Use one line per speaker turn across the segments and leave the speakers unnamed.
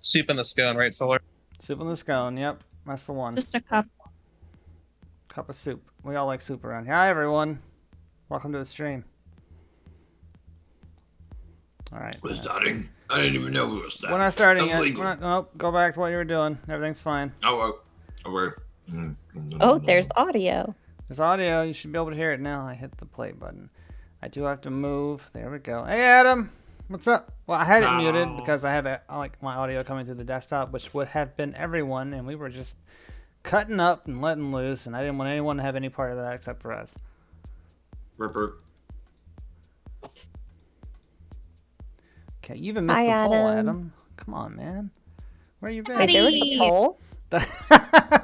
Soup in the scone, right, Solar?
Soup in the scone. Yep, that's the one.
Just a cup.
Cup of soup. We all like soup around here. Hi, everyone. Welcome to the stream. All right.
We're starting. I didn't even know we were starting.
We're not starting yet. No, go back to what you were doing. Everything's fine.
Oh, we're.
Oh, there's audio.
There's audio. You should be able to hear it now. I hit the play button. I do have to move. There we go. Hey, Adam. What's up? Well, I had it muted because I have my audio coming through the desktop, which would have been everyone, and we were just cutting up and letting loose, and I didn't want anyone to have any part of that except for us.
Ripper.
Okay, you even missed the poll, Adam. Come on, man. Where you been?
Wait, there was a poll?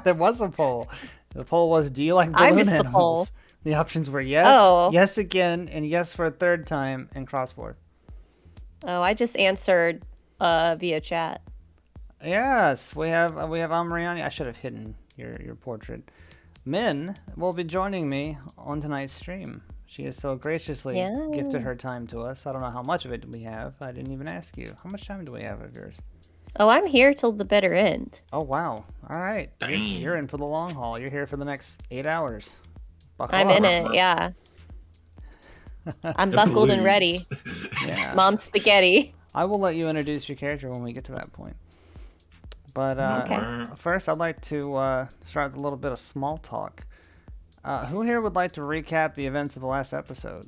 There was a poll. The poll was, do you like balloon
I missed
animals?
the poll.
The options were yes, yes again, and yes for a third time, and crossword.
Oh, I just answered via chat.
Yes, we have AMRIANI. I should have hidden your portrait. Min will be joining me on tonight's stream. She has so graciously gifted her time to us. I don't know how much of it we have. I didn't even ask you. How much time do we have of yours?
Oh, I'm here till the bitter end.
Oh, wow. All right. You're in for the long haul. You're here for the next 8 hours.
I'm in it, yeah. I'm buckled and ready.
Yeah.
Mom's spaghetti.
I will let you introduce your character when we get to that point. But first, I'd like to start with a little bit of small talk. Who here would like to recap the events of the last episode?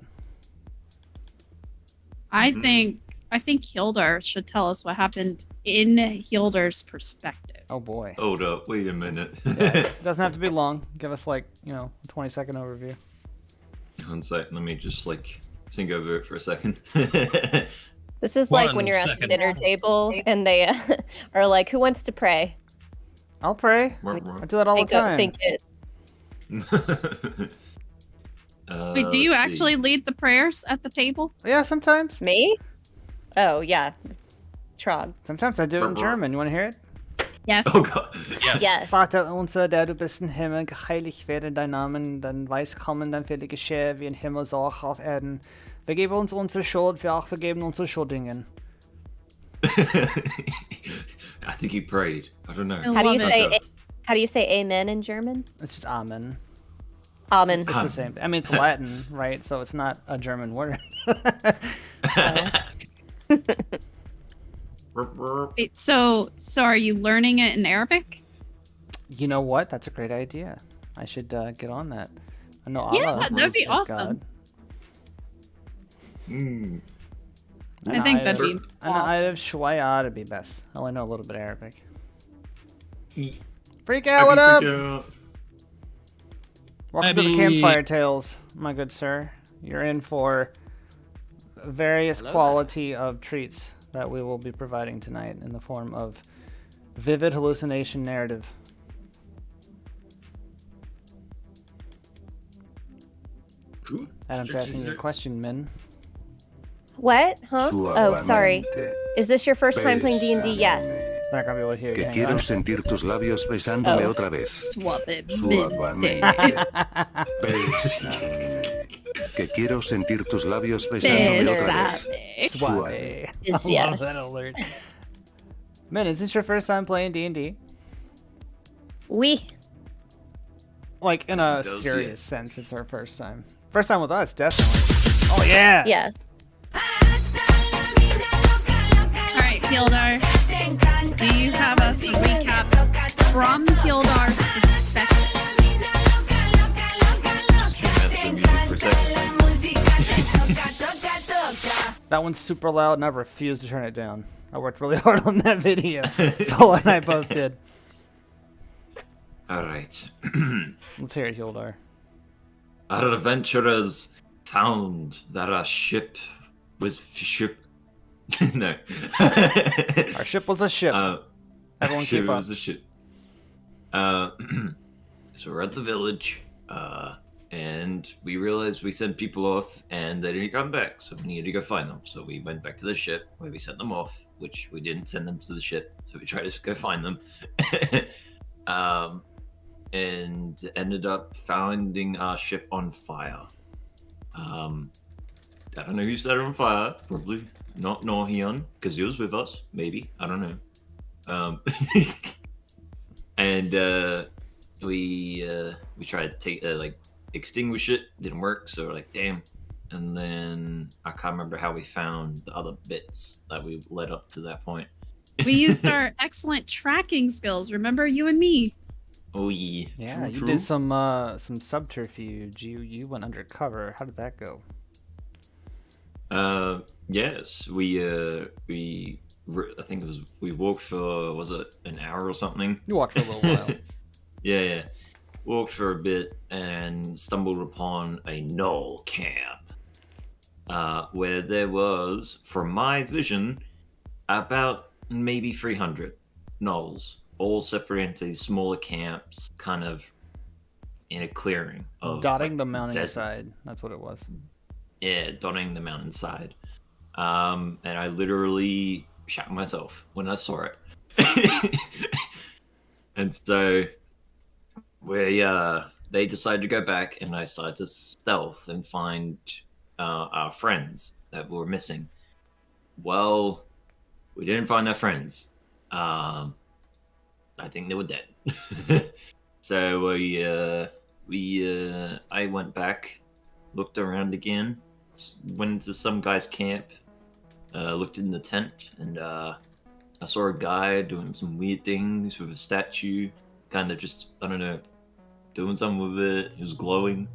I think Hildar should tell us what happened in Hildar's perspective.
Oh boy.
Hold up, wait a minute.
It doesn't have to be long. Give us a 20-second overview.
One sec, let me just think over it for a second.
This is like when you're at the dinner table and they are like, who wants to pray?
I'll pray. I do that all the time.
Think it.
Wait, do you actually lead the prayers at the table?
Yeah, sometimes.
Me? Oh, yeah. Trog.
Sometimes I do it in German. You want to hear it?
Yes.
Oh God.
Yes.
Vater unser, der du bist im Himmel, geheiligt werde dein Name, dein Weiß kommen, dein Wille geschehe, wie im Himmel so auch auf Erden. Vergebe uns unsere Schuld, wir auch vergeben unsere Schuldigen.
I think he prayed. I don't know.
How do you say amen in German?
It's just amen.
Amen.
It's the same. I mean, it's Latin, right? So it's not a German word.
Wait, so are you learning it in Arabic?
You know what? That's a great idea. I should get on that. I know
Allah that'd be awesome.
God.
I think that'd be
awesome. Shwaya to be best. I only know a little bit of Arabic. Freak out, what up? Welcome to the Campfire Tales, my good sir. You're in for various quality of treats that we will be providing tonight in the form of vivid hallucination narrative. Adam's asking you a question, Min.
What? Huh? Oh, sorry. Is this your first time playing D&D? Yes.
Not gonna be able to hear you.
Que quiero sentir tus labios besándome otra vez. Suavemente. Que quiero sentir tus labios besándome otra vez.
Suave.
Yes.
I love that alert. Min, is this your first time playing D&D?
Oui.
Like, in a serious sense, it's our first time. First time with us, definitely. Oh, yeah!
Yes.
Alright, Hildar. Do you have us a recap from Hildar's perspective?
That one's super loud and I refuse to turn it down. I worked really hard on that video. Solar and I both did.
Alright.
Let's hear it, Hildar.
Our adventurers found that our ship was no.
Our ship was a ship. Everyone keep up.
Was a ship. So we're at the village, and we realized we sent people off, and they didn't come back. So we needed to go find them. So we went back to the ship where we sent them off, which we didn't send them to the ship. So we tried to go find them, and ended up finding our ship on fire. I don't know who set it on fire. Probably not Norhion, because he was with us. Maybe. I don't know. Um, and we tried to take like extinguish it, didn't work. So we're like, damn. And then I can't remember how we found the other bits that we led up to that point.
We used our excellent tracking skills. Remember, you and me.
Oh yeah.
Yeah, you
True.
did some subterfuge. You went undercover. How did that go?
Yes, I think it was we walked for was it an hour or something?
You walked for a little while.
Yeah. Walked for a bit and stumbled upon a knoll camp. Where there was, from my vision, about maybe 300 knolls, all separated into these smaller camps, kind of in a clearing of
Dotting
like,
the
desert.
mountainside. That's what it was.
Yeah, dotting the mountainside. And I literally shot myself when I saw it. And so they decided to go back, and I started to stealth and find our friends that were missing. Well, we didn't find our friends. I think they were dead. So I went back, looked around again, went into some guy's camp, looked in the tent, and I saw a guy doing some weird things with a statue, kind of just, I don't know, doing something with it. It was glowing.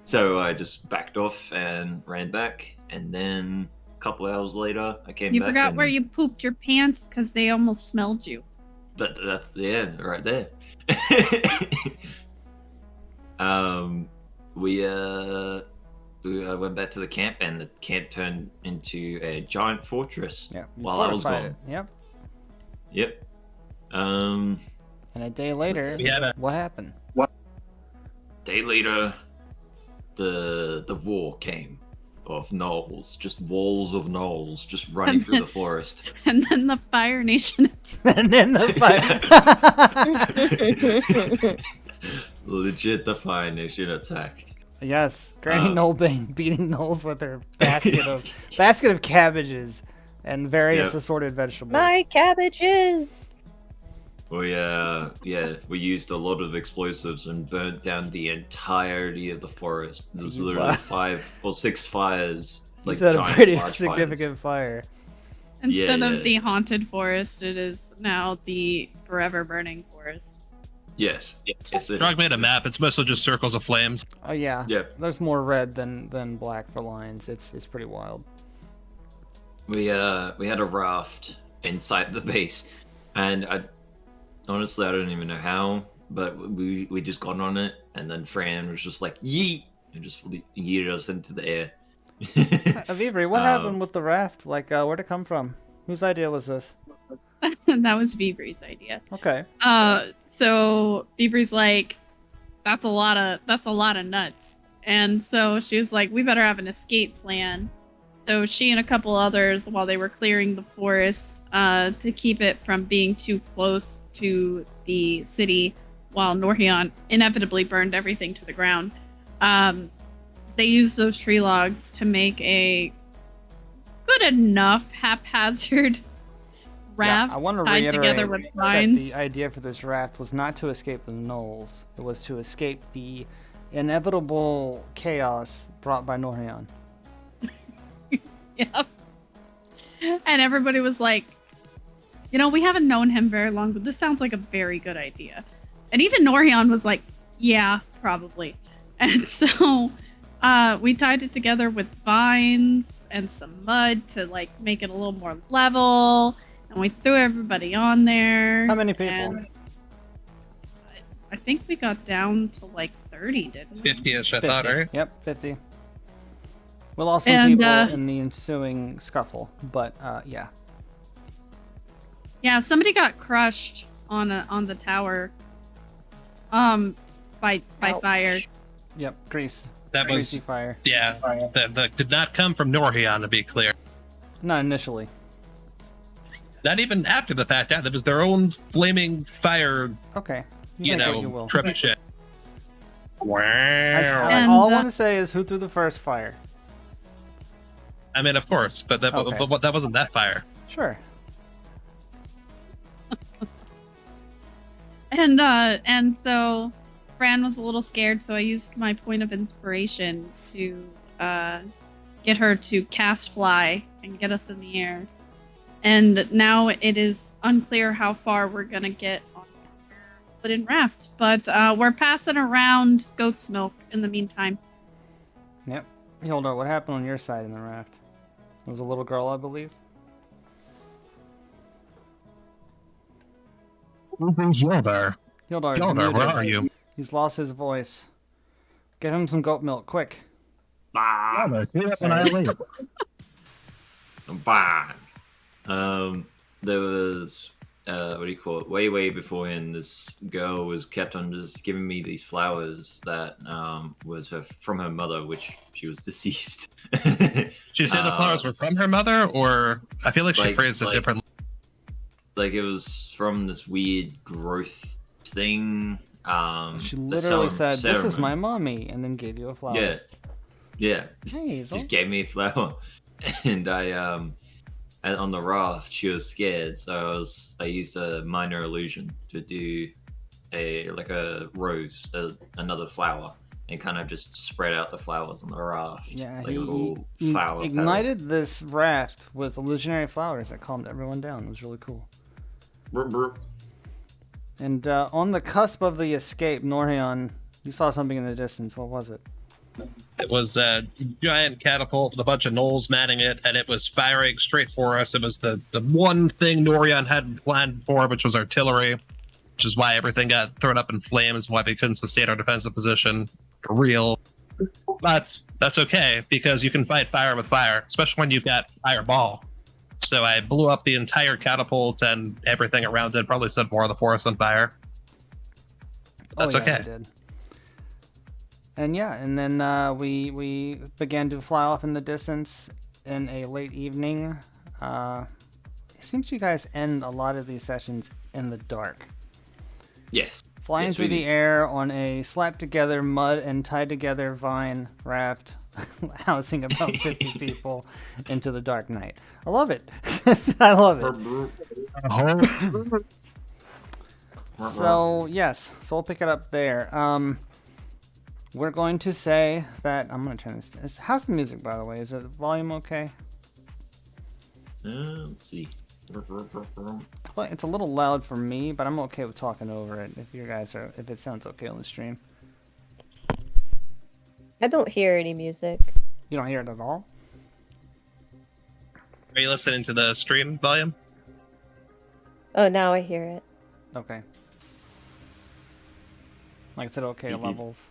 So I just backed off and ran back, and then a couple hours later, I came back.
You forgot where you pooped your pants because they almost smelled you.
That's right there. I went back to the camp, and the camp turned into a giant fortress.
Yeah. You
while I was
fortified
gone.
Yep.
Yep.
And a day later, what happened?
Day later, the war came of gnolls, just walls of gnolls, just running through the forest.
And then the Fire Nation attacked.
And then the fire.
Legit, the Fire Nation attacked.
Yes, Granny Knollbane beating gnolls with her basket of cabbages and various assorted vegetables.
My cabbages!
We used a lot of explosives and burnt down the entirety of the forest. There was literally 5 or 6 fires.
Like a pretty significant fire.
Instead of the haunted forest, it is now the forever burning forest.
Yes.
Trogbane a map. It's mostly just circles of flames.
Oh yeah.
Yep.
There's more red than black for lines. It's pretty wild.
We had a raft inside the base, and honestly, I don't even know how, but we just got on it, and then Fran was just like, yeet, and just yeeted us into the air.
Avivri, what happened with the raft? Like, where'd it come from? Whose idea was this?
That was Vivri's idea.
Okay.
So Vivri's like, that's a lot of nuts. And so she was like, we better have an escape plan. So she and a couple others, while they were clearing the forest, to keep it from being too close to the city, while Norhion inevitably burned everything to the ground, they used those tree logs to make a good enough haphazard raft
I want to
tied together with vines.
That the idea for this raft was not to escape the gnolls. It was to escape the inevitable chaos brought by Norhion.
Yep. And everybody was like, we haven't known him very long, but this sounds like a very good idea. And even Norhion was like, yeah, probably. And so we tied it together with vines and some mud to like make it a little more level. And we threw everybody on there.
How many people?
And I think we got down to like 30, didn't we?
50-ish, I thought, right?
Yep, 50. We lost some people in the ensuing scuffle, but yeah.
Yeah, somebody got crushed on the tower. By fire.
Yep, grease.
That was
greasy fire.
Yeah, that did not come from Norhion, to be clear.
Not initially.
Not even after the fact. That was their own flaming fire.
Okay.
Trebuchet.
All I want to say is who threw the first fire.
I mean, of course, but that wasn't that fire.
Sure.
And so Fran was a little scared, so I used my point of inspiration to get her to cast fly and get us in the air. And now it is unclear how far we're gonna get on the wooden raft, but we're passing around goat's milk in the meantime.
Yep. Hilda, what happened on your side in the raft? It was a little girl, I believe.
Yolder.
Hildar's
Yolder,
muted.
where are you?
He's lost his voice. Get him some goat milk, quick.
Bah,
Yolder, see that when I leave.
I'm fine. There was what do you call it? Way beforehand, this girl was kept on just giving me these flowers that was from her mother, which she was deceased.
She said the flowers were from her mother, or I feel like she
like-
phrased it
like-
differently.
Like it was from this weird growth thing.
She
that
literally said, "This is
ceremony.
my mommy," and then gave you a flower.
Yeah.
Hey, Hazel.
Just gave me a flower, and and on the raft she was scared, so I used a minor illusion to do a rose, another flower, and kind of just spread out the flowers on the raft.
Yeah,
like
he
a little flower
ignited this raft with illusionary flowers that calmed everyone down. It was really cool.
petal.
And on the cusp of the escape, Norion, you saw something in the distance. What was it?
It was a giant catapult with a bunch of gnolls manning it, and it was firing straight for us. It was the one thing Norion hadn't planned for, which was artillery, which is why everything got thrown up in flames, why we couldn't sustain our defensive position for real. But that's okay, because you can fight fire with fire, especially when you've got fireball. So I blew up the entire catapult and everything around it, probably set more of the forest on fire. That's okay.
You did. And yeah, and then we began to fly off in the distance in a late evening. It seems you guys end a lot of these sessions in the dark.
Yes.
Flying
Yes,
through
we
the
do.
air on a slapped together mud and tied together vine raft, housing about 50 people into the dark night. I love it. I love it. So yes, so we'll pick it up there. We're going to say that I'm going to turn this. How's the music, by the way? Is the volume okay?
Let's see.
Well, it's a little loud for me, but I'm okay with talking over it. If it sounds okay on the stream.
I don't hear any music.
You don't hear it at all?
Are you listening to the stream volume?
Oh, now I hear it.
Okay. Like I said, okay levels.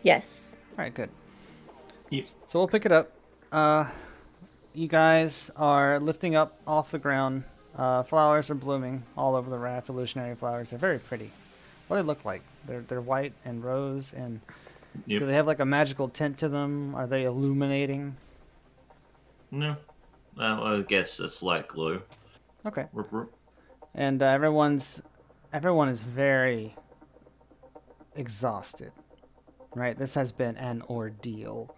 Yes.
All right, good.
Yes.
So we'll pick it up. You guys are lifting up off the ground. Flowers are blooming all over the raft. Illusionary flowers. They're very pretty. What do they look like? They're white and rose, and
Yep.
do they have like a magical tint to them? Are they illuminating?
No. I guess a slight glow.
Okay. And everyone is very exhausted. Right? This has been an ordeal.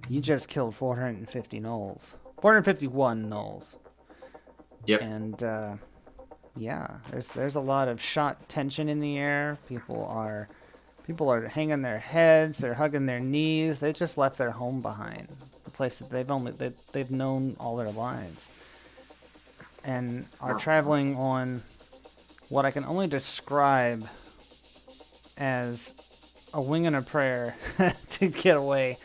You just killed 450 gnolls. 451 gnolls.
Yep.
And yeah, there's a lot of shot tension in the air. People are hanging their heads, they're hugging their knees. They just left their home behind. The place that they've known all their lives. And are traveling on what I can only describe as a wing and a prayer to get away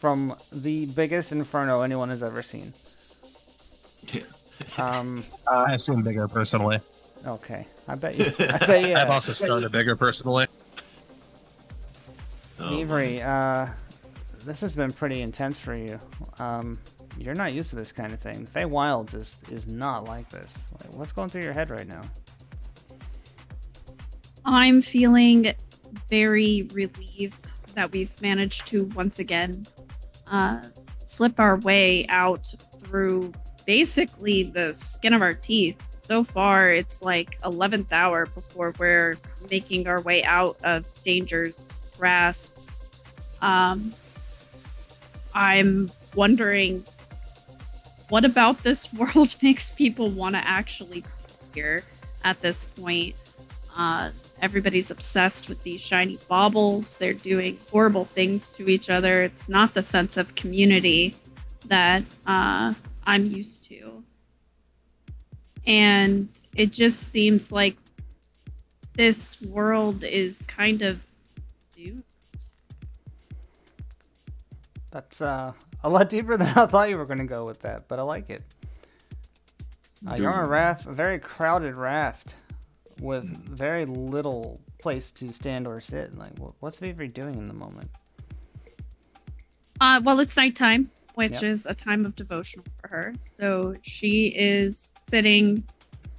from the biggest inferno anyone has ever seen.
Yeah.
I've seen bigger personally.
Okay, I bet you.
I've also started bigger personally.
Avery, this has been pretty intense for you. You're not used to this kind of thing. Fey Wilds is not like this. Like, what's going through your head right now?
I'm feeling very relieved that we've managed to once again slip our way out through basically the skin of our teeth. So far, it's like 11th hour before we're making our way out of danger's grasp. I'm wondering, what about this world makes people want to actually be here at this point? Everybody's obsessed with these shiny baubles. They're doing horrible things to each other. It's not the sense of community that I'm used to. And it just seems like this world is kind of doomed.
That's a lot deeper than I thought you were going to go with that, but I like it. You're on a raft, a very crowded raft, with very little place to stand or sit. Like, what's Avery doing in the moment?
Well, it's nighttime, which is a time of devotion for her. So she is sitting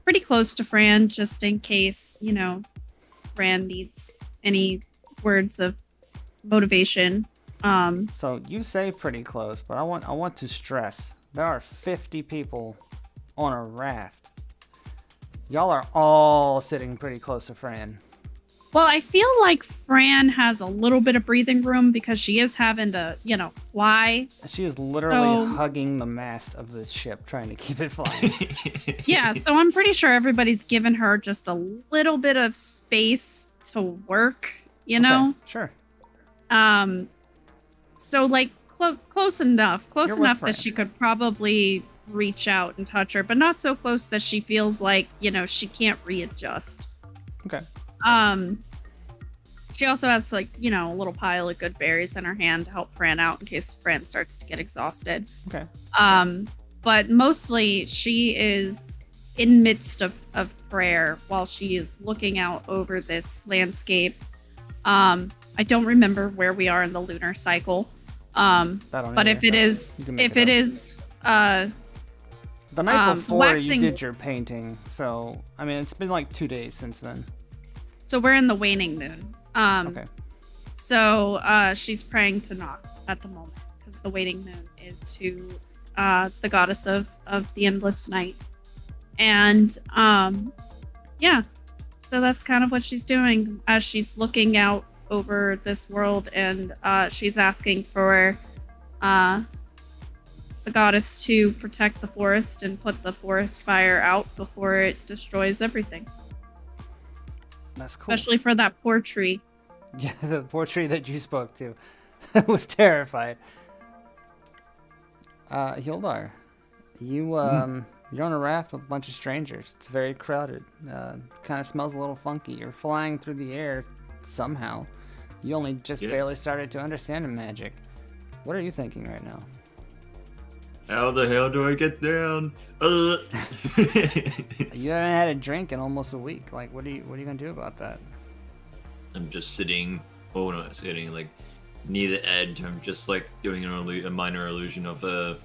pretty close to Fran, just in case, you know, Fran needs any words of motivation.
So you say pretty close, but I want to stress there are 50 people on a raft. Y'all are all sitting pretty close to Fran.
Well, I feel like Fran has a little bit of breathing room because she is having to, you know, fly.
She is literally hugging the mast of this ship, trying to keep it flying.
Yeah, so I'm pretty sure everybody's given her just a little bit of space to work, you know?
Sure.
So like close enough that
Fran.
she could probably reach out and touch her, but not so close that she feels like, you know, she can't readjust.
Okay.
She also has, like, you know, a little pile of good berries in her hand to help Fran out in case Fran starts to get exhausted.
Okay.
But mostly she is in midst of prayer while she is looking out over this landscape. I don't remember where we are in the lunar cycle. But if it is
the night before
waxing,
you did your painting, so I mean it's been like 2 days since then.
So we're in the waning moon.
Okay.
So she's praying to Nox at the moment because the waning moon is to the goddess of the endless night, and yeah. So that's kind of what she's doing as she's looking out over this world, and she's asking for the goddess to protect the forest and put the forest fire out before it destroys everything.
That's cool.
Especially for that poor tree.
Yeah, the poor tree that you spoke to was terrified. Hildar, you're on a raft with a bunch of strangers. It's very crowded. Kind of smells a little funky. You're flying through the air somehow. You only just barely started to understand the magic. What are you thinking right now?
How the hell do I get down?
You haven't had a drink in almost a week. Like, what are you gonna do about that?
I'm just sitting. Oh no, sitting like near the edge. I'm just like doing a minor illusion of a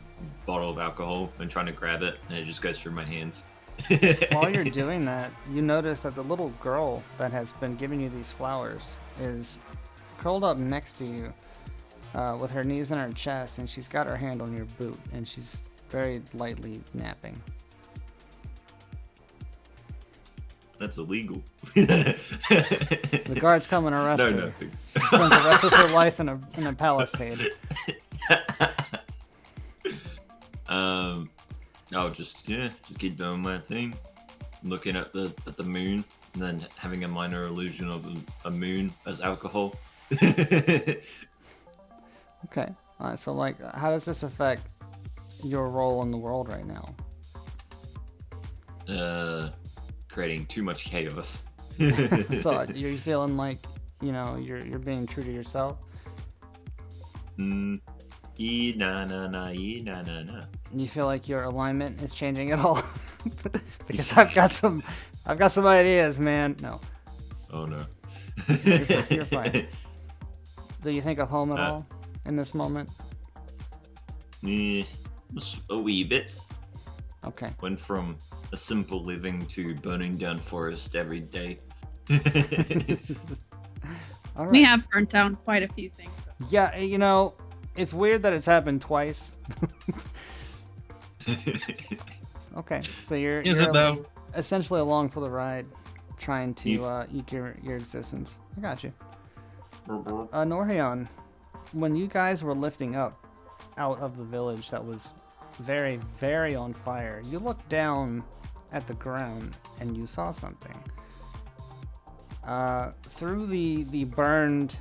bottle of alcohol and trying to grab it, and it just goes through my hands.
While you're doing that, you notice that the little girl that has been giving you these flowers is curled up next to you with her knees in her chest, and she's got her hand on your boot, and she's very lightly napping.
That's illegal.
The guards come and arrest her.
Nothing.
She spends the rest of her life in a palisade.
I'll just keep doing my thing, looking at the moon, and then having a minor illusion of a moon as alcohol.
Okay. So like, how does this affect your role in the world right now?
Creating too much chaos.
So you're feeling like, you know, you're being true to yourself?
Nah.
You feel like your alignment is changing at all? Because I've got some ideas, man. No.
Oh no.
You're fine. Do you think of home at all in this moment?
Just a wee bit.
Okay.
Went from a simple living to burning down forest every day.
All right.
We have burnt down quite a few things.
Yeah, you know, it's weird that it's happened twice. Okay, so you're essentially along for the ride, trying to eke your existence. I got you. Norhion, when you guys were lifting up out of the village that was very, very on fire, you looked down at the ground and you saw something. Through the burned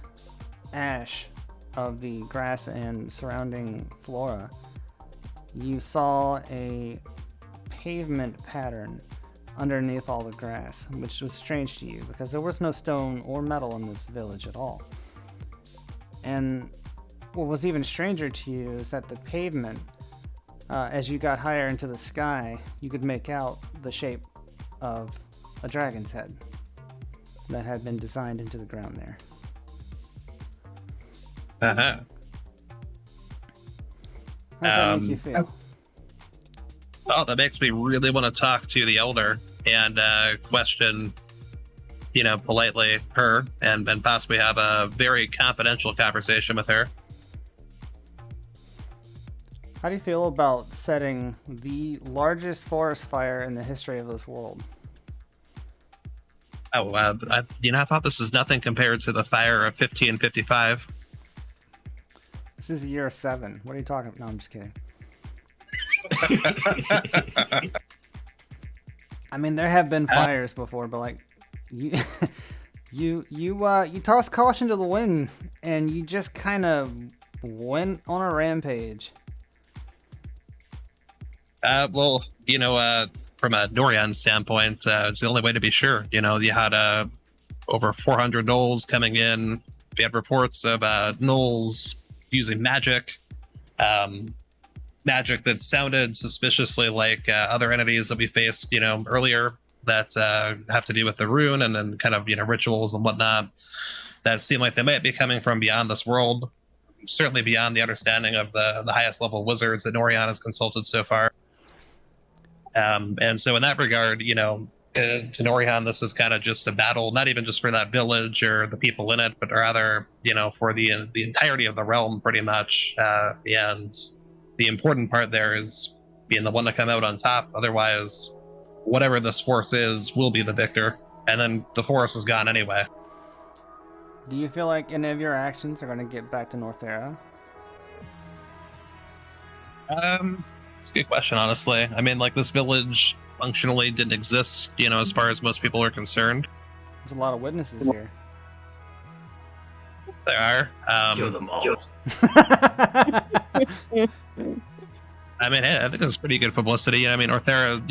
ash of the grass and surrounding flora, you saw a pavement pattern underneath all the grass, which was strange to you because there was no stone or metal in this village at all. And what was even stranger to you is that the pavement, as you got higher into the sky, you could make out the shape of a dragon's head that had been designed into the ground there.
Uh-huh.
How does that make you feel?
Oh, that makes me really want to talk to the elder and question, politely her and possibly have a very confidential conversation with her.
How do you feel about setting the largest forest fire in the history of this world?
Oh, I thought this is nothing compared to the fire of 1555.
This is year 7. What are you talking about? No, I'm just kidding. I mean, there have been fires before, but like, you toss caution to the wind, and you just kind of went on a rampage.
Well, from a Norian standpoint, it's the only way to be sure. You had over 400 gnolls coming in. We had reports of gnolls using magic. Magic that sounded suspiciously like other entities that we faced, earlier that have to do with the rune and then kind of, rituals and whatnot that seem like they might be coming from beyond this world, certainly beyond the understanding of the highest level wizards that Norian has consulted so far. And so in that regard, to Norian, this is kind of just a battle, not even just for that village or the people in it, but rather, for the entirety of the realm, pretty much. And the important part there is being the one to come out on top. Otherwise, whatever this force is will be the victor, and then the force is gone anyway.
Do you feel like any of your actions are going to get back to Northera?
It's a good question, honestly. I mean, like, this village functionally didn't exist, as far as most people are concerned.
There's a lot of witnesses here.
There are.
Kill them all.
I mean, hey, I think it's pretty good publicity. I mean, Northera,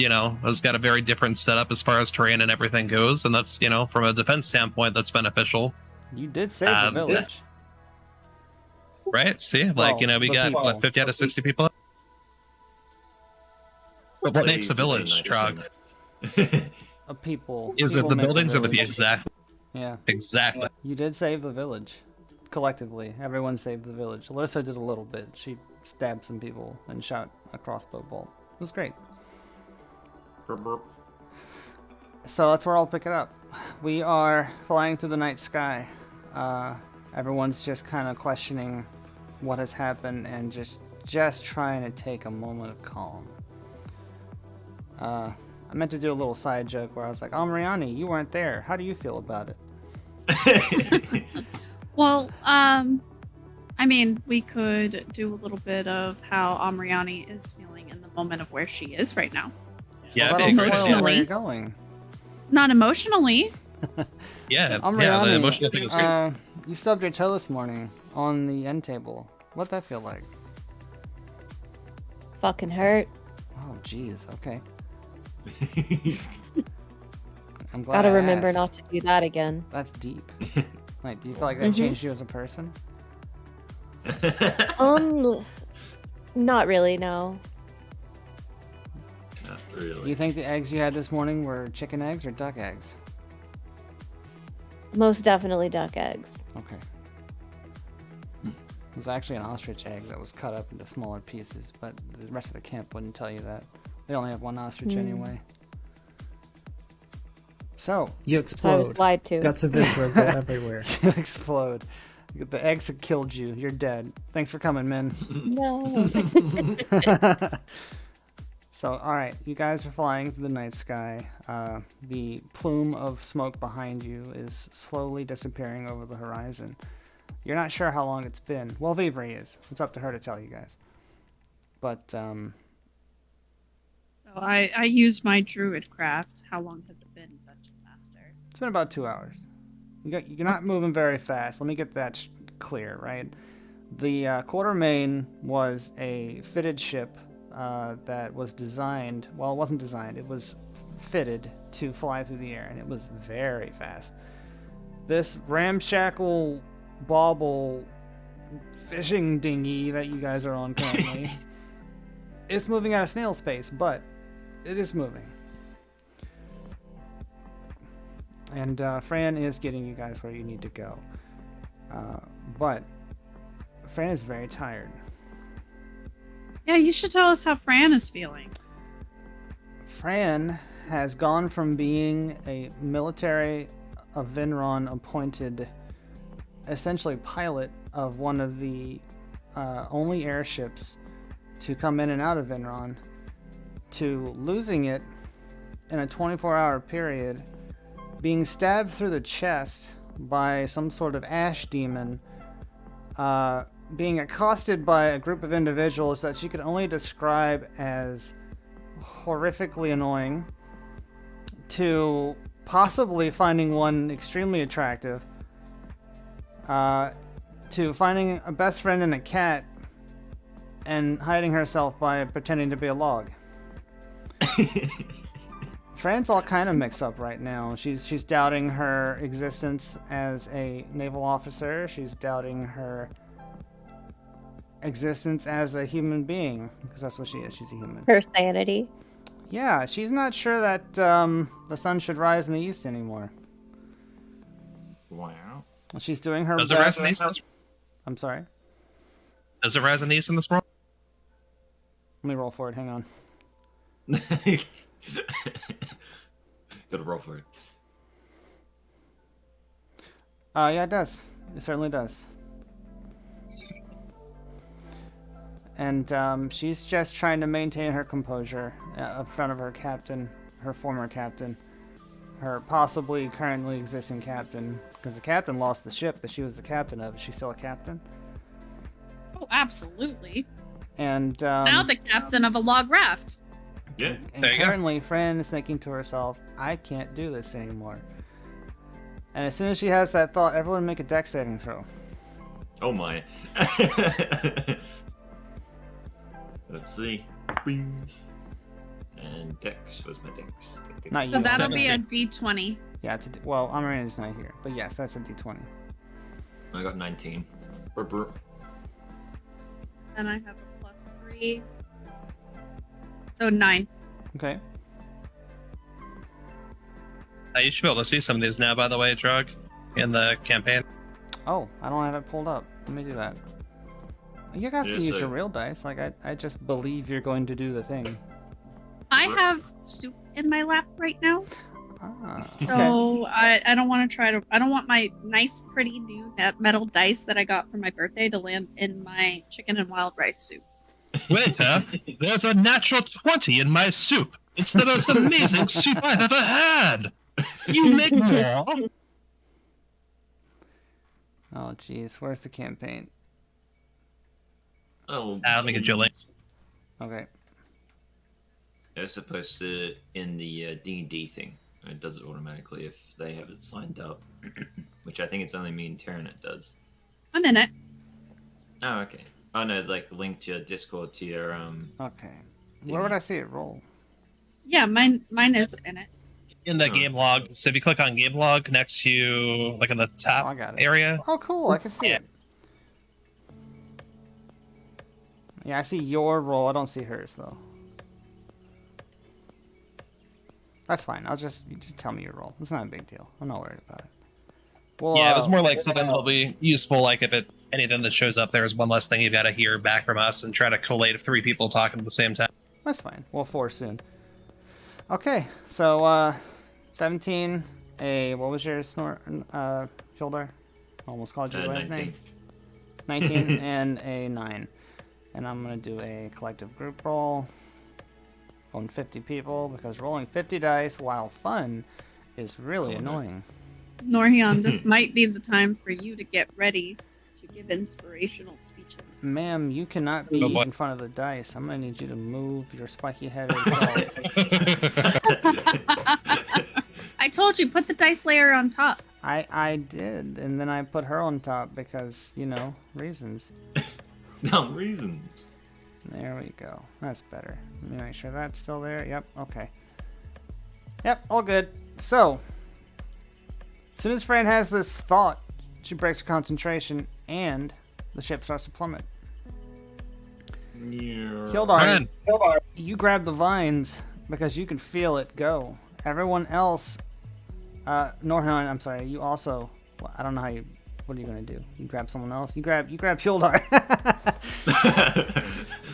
has got a very different setup as far as terrain and everything goes, and that's, from a defense standpoint, that's beneficial.
You did save the village.
Right? See? Like, we got,
people.
what, 50 out of 60 people? But what makes a village, Trog?
Of people.
Is it the buildings or the exact?
Yeah.
Exactly.
You did save the village. Collectively. Everyone saved the village. Alyssa did a little bit. She stabbed some people and shot a crossbow bolt. It was great. So that's where I'll pick it up. We are flying through the night sky. Everyone's just kind of questioning what has happened and just trying to take a moment of calm. I meant to do a little side joke where I was like, AMRIANI, you weren't there. How do you feel about it?
Well, I mean, we could do a little bit of how AMRIANI is feeling in the moment of where she is right now.
Yeah,
well,
that'd be
that'll
great.
spoil where you're going.
Not emotionally.
Yeah,
AMRIANI,
the emotional thing is great.
You stubbed your toe this morning on the end table. What'd that feel like?
Fucking hurt.
Oh, jeez. Okay. I'm glad
Gotta
I
remember
asked.
not to do that again.
That's deep. Like, do you feel like that changed you as a person?
Not really, no.
Not really.
Do you think the eggs you had this morning were chicken eggs or duck eggs?
Most definitely duck eggs.
Okay. It was actually an ostrich egg that was cut up into smaller pieces, but the rest of the camp wouldn't tell you that. They only have one ostrich anyway. So,
You
So I was
explode.
lied to.
Guts of Israel go everywhere.
you explode. The eggs have killed you. You're dead. Thanks for coming, men.
No.
So, alright, you guys are flying through the night sky. The plume of smoke behind you is slowly disappearing over the horizon. You're not sure how long it's been. Well, Vivre is. It's up to her to tell you guys. But,
So I used my druid craft. How long has it been, Dungeon Master?
it's been about 2 hours. You're not moving very fast. Let me get that clear, right? The Quartermain was a fitted ship that was designed. Well, it wasn't designed. It was fitted to fly through the air, and it was very fast. This ramshackle bauble fishing dinghy that you guys are on currently, it's moving at a snail's pace, but it is moving. And Fran is getting you guys where you need to go. But Fran is very tired.
Yeah, you should tell us how Fran is feeling.
Fran has gone from being a military of Vinron appointed, essentially pilot of one of the only airships to come in and out of Vinron, to losing it in a 24-hour period, being stabbed through the chest by some sort of ash demon, being accosted by a group of individuals that she could only describe as horrifically annoying, to possibly finding one extremely attractive, to finding a best friend in a cat, and hiding herself by pretending to be a log. Fran's all kind of mixed up right now. She's doubting her existence as a naval officer. She's doubting her existence as a human being, because that's what she is. She's a human.
Her sanity.
Yeah, she's not sure that the sun should rise in the east anymore.
Wow.
She's doing her
Does it
best.
rise in the east in this
I'm sorry.
Does it rise in the east in this world?
Let me roll for it. Hang on.
Gotta roll for it.
Yeah, it does. It certainly does. And she's just trying to maintain her composure in front of her captain, her former captain, her possibly currently existing captain, because the captain lost the ship that she was the captain of. Is she still a captain?
Oh, absolutely.
And
Now the captain of a log raft.
Yeah.
and
There you go.
currently, Fran is thinking to herself, I can't do this anymore. And as soon as she has that thought, everyone make a dex saving throw.
Oh my. Let's see. Bing. And Dex. Where's my Dex?
Not
So
you.
that'll be a
17.
D20.
Yeah, well, Amrani's not here. But yes, that's a d20.
I got 19. Brr, brr.
And I have a +3. So 9.
Okay.
You should be able to see some of these now, by the way, Drug, in the campaign.
Oh, I don't have it pulled up. Let me do that. You guys can
Yeah,
use
so-
your real dice. Like, I just believe you're going to do the thing.
I have soup in my lap right now.
Ah, okay.
So I don't want to I don't want my nice, pretty new metal dice that I got for my birthday to land in my chicken and wild rice soup.
Waiter, there's a natural 20 in my soup. It's the most amazing soup I've ever had. You make more.
Oh, jeez. Where's the campaign?
Oh,
Let me get you a link.
Okay.
they're supposed to in the D&D thing. It does it automatically if they have it signed up, which I think it's only me and Terranet does.
I'm in it.
Oh, okay. Oh no, like link to your Discord to your
Okay. Where would I see it roll?
Yeah, mine is in it.
In the game log. So if you click on game log next to, like in the
Oh,
top
I got it.
area.
Oh, cool. I can see
Yeah.
it. Yeah, I see your roll. I don't see hers, though. That's fine. You just tell me your roll. It's not a big deal. I'm not worried about it. Well,
Yeah, it was more like something that'll be useful, like if anything that shows up there is one less thing you've got to hear back from us and try to collate 3 people talking at the same time.
That's fine. We'll 4 soon. Okay, so 17. What was your Fildar? Almost called you by his
19.
name. 19 and a 9. And I'm gonna do a collective group roll on 50 people because rolling 50 dice while fun is really annoying.
Norhion, this might be the time for you to get ready to give inspirational speeches.
Ma'am, you cannot be
Oh, boy.
in front of the dice. I'm gonna need you to move your spiky-headed self.
I told you, put the dice layer on top.
I did, and then I put her on top because, reasons.
No reason.
There we go. That's better. Let me make sure that's still there. Yep, okay. Yep, all good. So, as soon as Fran has this thought, she breaks her concentration, and the ship starts to plummet.
Yeah.
Hildar, you grab the vines because you can feel it go. Everyone else, Norhan, I'm sorry, you also, well, I don't know how you, what are you going to do? You grab someone else? You grab Hildar.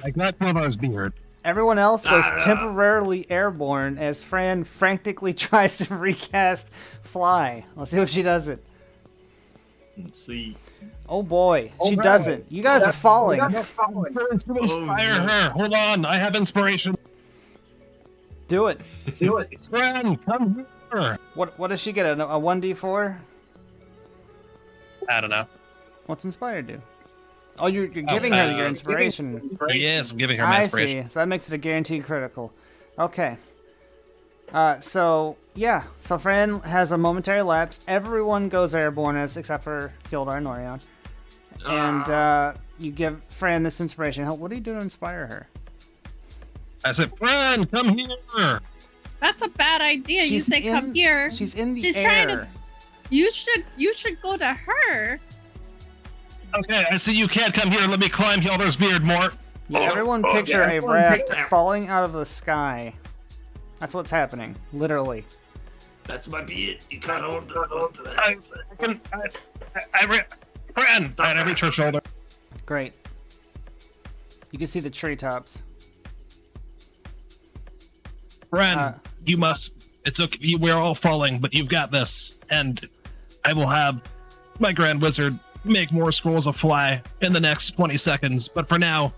I got Hildar's beard.
Everyone else goes temporarily airborne as Fran frantically tries to recast Fly. Let's see if she does it.
Let's see.
Oh boy, she doesn't. You guys are falling.
Inspire her. Hold on, I have inspiration.
Do it.
Fran, come here.
What does she get? A 1d4?
I don't know.
What's Inspire do? Oh, you're giving her your inspiration.
Yes, I'm giving her my inspiration.
I see. So that makes it a guaranteed critical. Okay. So Fran has a momentary lapse. Everyone goes airborne except for Hildar and Norion. And you give Fran this inspiration. What do you do to inspire her?
I said, Fran, come here.
That's a bad idea. You say come here.
She's in the
She's
air.
trying to. You should go to her.
Okay, I see you can't come here. Let me climb Hildar's beard more.
Everyone picture a raft falling out of the sky. That's what's happening, literally.
That's my beard. You can't hold on to that.
Fran, I reach her shoulder.
Great. You can see the treetops.
Fran, you must. It's okay. We're all falling, but you've got this. And I will have my Grand Wizard make more scrolls of Fly in the next 20 seconds. But for now,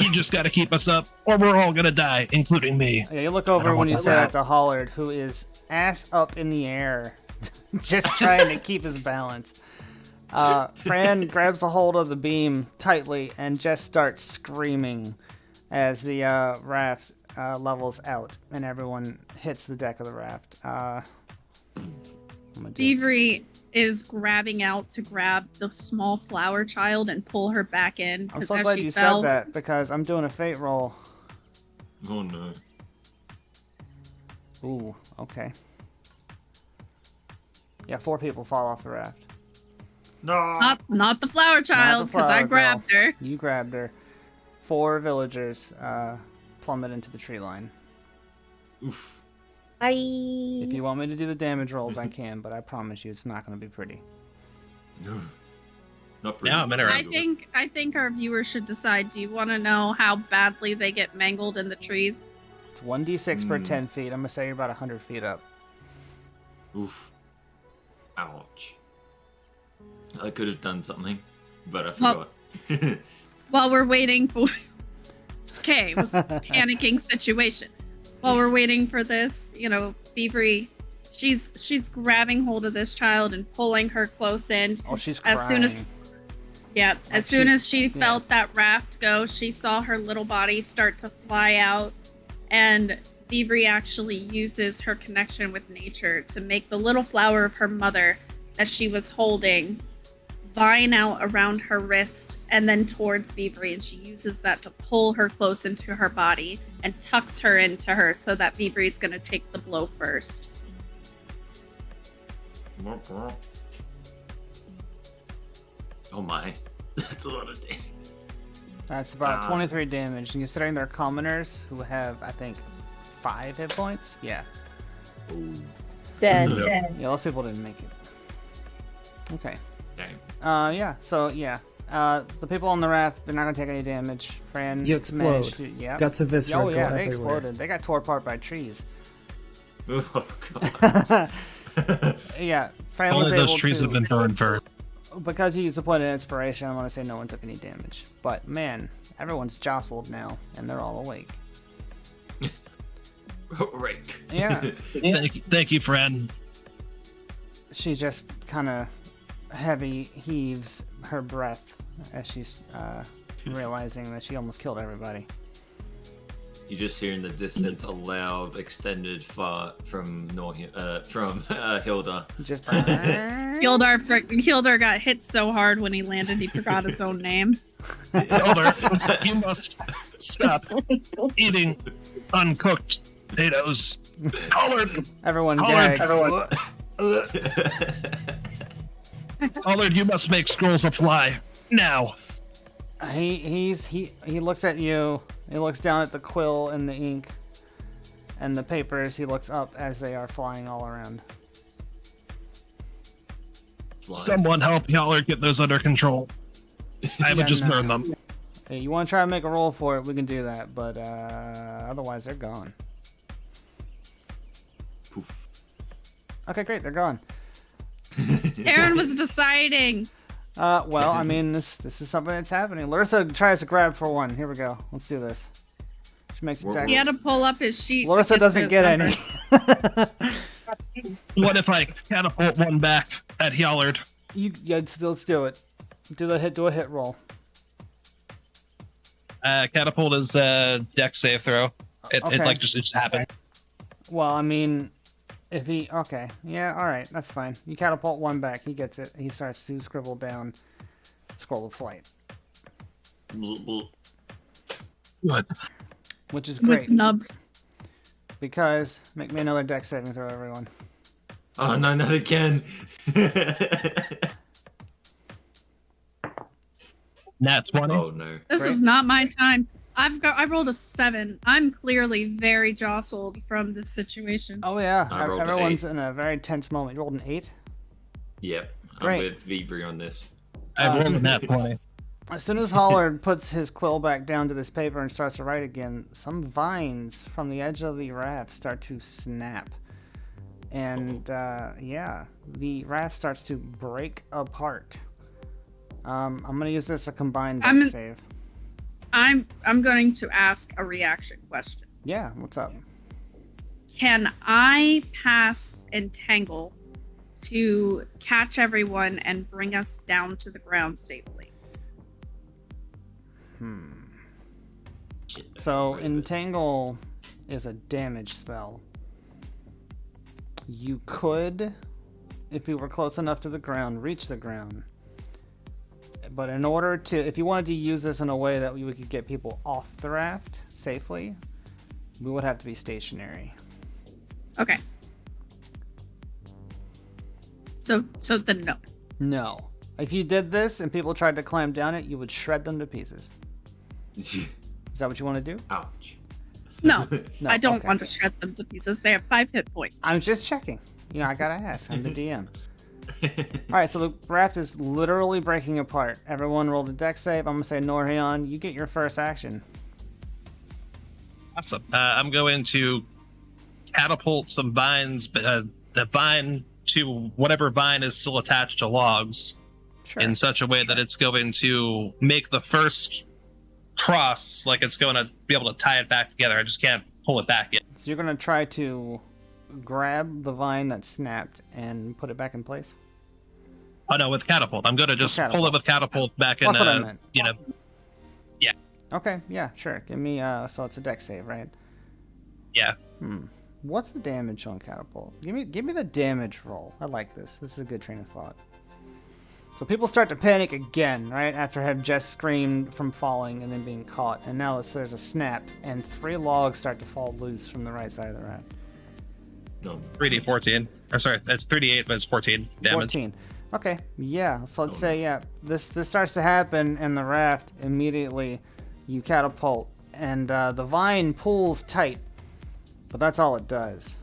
you just got to keep us up, or we're all going to die, including me.
Yeah, you look over when you say that to Hollard, who is ass up in the air, just trying to keep his balance. Fran grabs a hold of the beam tightly and just starts screaming as the raft levels out and everyone hits the deck of the raft.
Thievery is grabbing out to grab the small flower child and pull her back in.
I'm so glad you said that because I'm doing a fate roll.
Oh no.
Ooh, okay. Yeah, 4 people fall off the raft.
No.
Not the flower child, because I grabbed her.
You grabbed her. 4 villagers plummet into the tree line.
Oof.
If you want me to do the damage rolls, I can, but I promise you it's not going to be pretty.
Not pretty.
Yeah, I'm interested.
I think our viewers should decide. Do you want to know how badly they get mangled in the trees?
It's 1d6 per 10 feet. I'm going to say you're about 100 feet up.
Oof. Ouch. I could have done something, but I forgot.
While we're waiting for... Okay, it was a panicking situation. While we're waiting for this, Thievery, she's grabbing hold of this child and pulling her close in.
Oh, she's crying.
As soon as she felt that raft go, she saw her little body start to fly out, and Thievery actually uses her connection with nature to make the little flower of her mother that she was holding vine out around her wrist and then towards Thievery, and she uses that to pull her close into her body and tucks her into her so that Thievery is going to take the blow first.
Oh my. That's a lot of damage.
That's about 23 damage, and considering they're commoners who have, I think, 5 hit points. Yeah.
Ooh.
Dead.
Yeah, most people didn't make it. Okay.
Dang.
The people on the raft, they're not going to take any damage. Fran,
you explode. Guts of Viscera.
Oh, yeah,
go
they
everywhere.
exploded. They got tore apart by trees.
Oh, God.
Yeah, Fran
Only
was
those
able
trees
to...
have been burned for.
Because he used a point of inspiration, I want to say no one took any damage. But, man, everyone's jostled now, and they're all awake.
Rake.
Yeah.
Thank you, friend.
She just kind of heavy heaves her breath as she's realizing that she almost killed everybody.
You just hear in the distance a loud, extended fart from Hilda.
Just
Hildar got hit so hard when he landed he forgot his own name.
Hilda, you must stop eating uncooked potatoes. Collard,
everyone
Collard,
gags.
Collard, you must make scrolls of fly now.
He looks at you. He looks down at the quill and the ink and the papers. He looks up as they are flying all around.
Someone help Collard get those under control. I would just burn them.
Hey, you want to try to make a roll for it? We can do that, but otherwise they're gone.
Poof.
Okay, great. They're gone.
Taryn was deciding.
Well, I mean, this is something that's happening. Larissa tries to grab for one. Here we go. Let's do this. She makes a dex.
He had to pull up his sheet.
Larissa doesn't get any.
What if I catapult one back at Hillard?
Let's do it. Do a hit roll.
Catapult is a dex save throw. It
Okay.
just happened.
Well, I mean, if he... Okay. Yeah, all right. That's fine. You catapult one back. He gets it. He starts to scribble down scroll of flight.
Good.
Which is great.
With nubs.
Because... Make me another dex saving throw, everyone.
Oh, no, not again.
Nat 20.
Oh, no.
This
Great.
is not my time. I rolled a 7. I'm clearly very jostled from this situation.
Oh, yeah.
I rolled an
Everyone's
8.
in a very tense moment. You rolled an 8?
Yep.
Great.
I'm with Vibri on this.
I rolled a nat 20.
As soon as Hollard puts his quill back down to this paper and starts to write again, some vines from the edge of the raft start to snap. And, yeah, the raft starts to break apart. I'm going to use this as a combined dex save.
I'm going to ask a reaction question.
Yeah, what's up?
Can I pass Entangle to catch everyone and bring us down to the ground safely?
So, Entangle is a damage spell. You could, if you were close enough to the ground, reach the ground. But in order to, if you wanted to use this in a way that we could get people off the raft safely, we would have to be stationary.
Okay. So then no.
No. If you did this and people tried to climb down it, you would shred them to pieces. Is that what you want to do?
Ouch.
No,
No,
I don't
okay.
want to shred them to pieces. They have 5 hit points.
I'm just checking. You know, I gotta ask. I'm the DM. Alright, so the raft is literally breaking apart. Everyone rolled a dex save. I'm gonna say, Norhion, you get your first action.
Awesome. I'm going to catapult some vines, the vine to whatever vine is still attached to logs
Sure.
in such a way that it's going to make the first cross, like it's going to be able to tie it back together. I just can't pull it back yet.
So you're gonna try to grab the vine that snapped and put it back in place?
Oh no, with catapult. I'm going to just pull it with catapult back in,
That's what I meant.
Yeah.
Okay, yeah, sure. Give me, so it's a dex save, right?
Yeah.
What's the damage on catapult? Give me the damage roll. I like this. This is a good train of thought. So people start to panic again, right? After have just screamed from falling and then being caught. And now there's a snap, and 3 logs start to fall loose from the right side of the raft.
No.
3d14. Or sorry, that's 3d8, but it's 14 damage.
14. Okay, yeah. So let's say, yeah, this starts to happen, and the raft immediately you catapult, and the vine pulls tight, but that's all it does.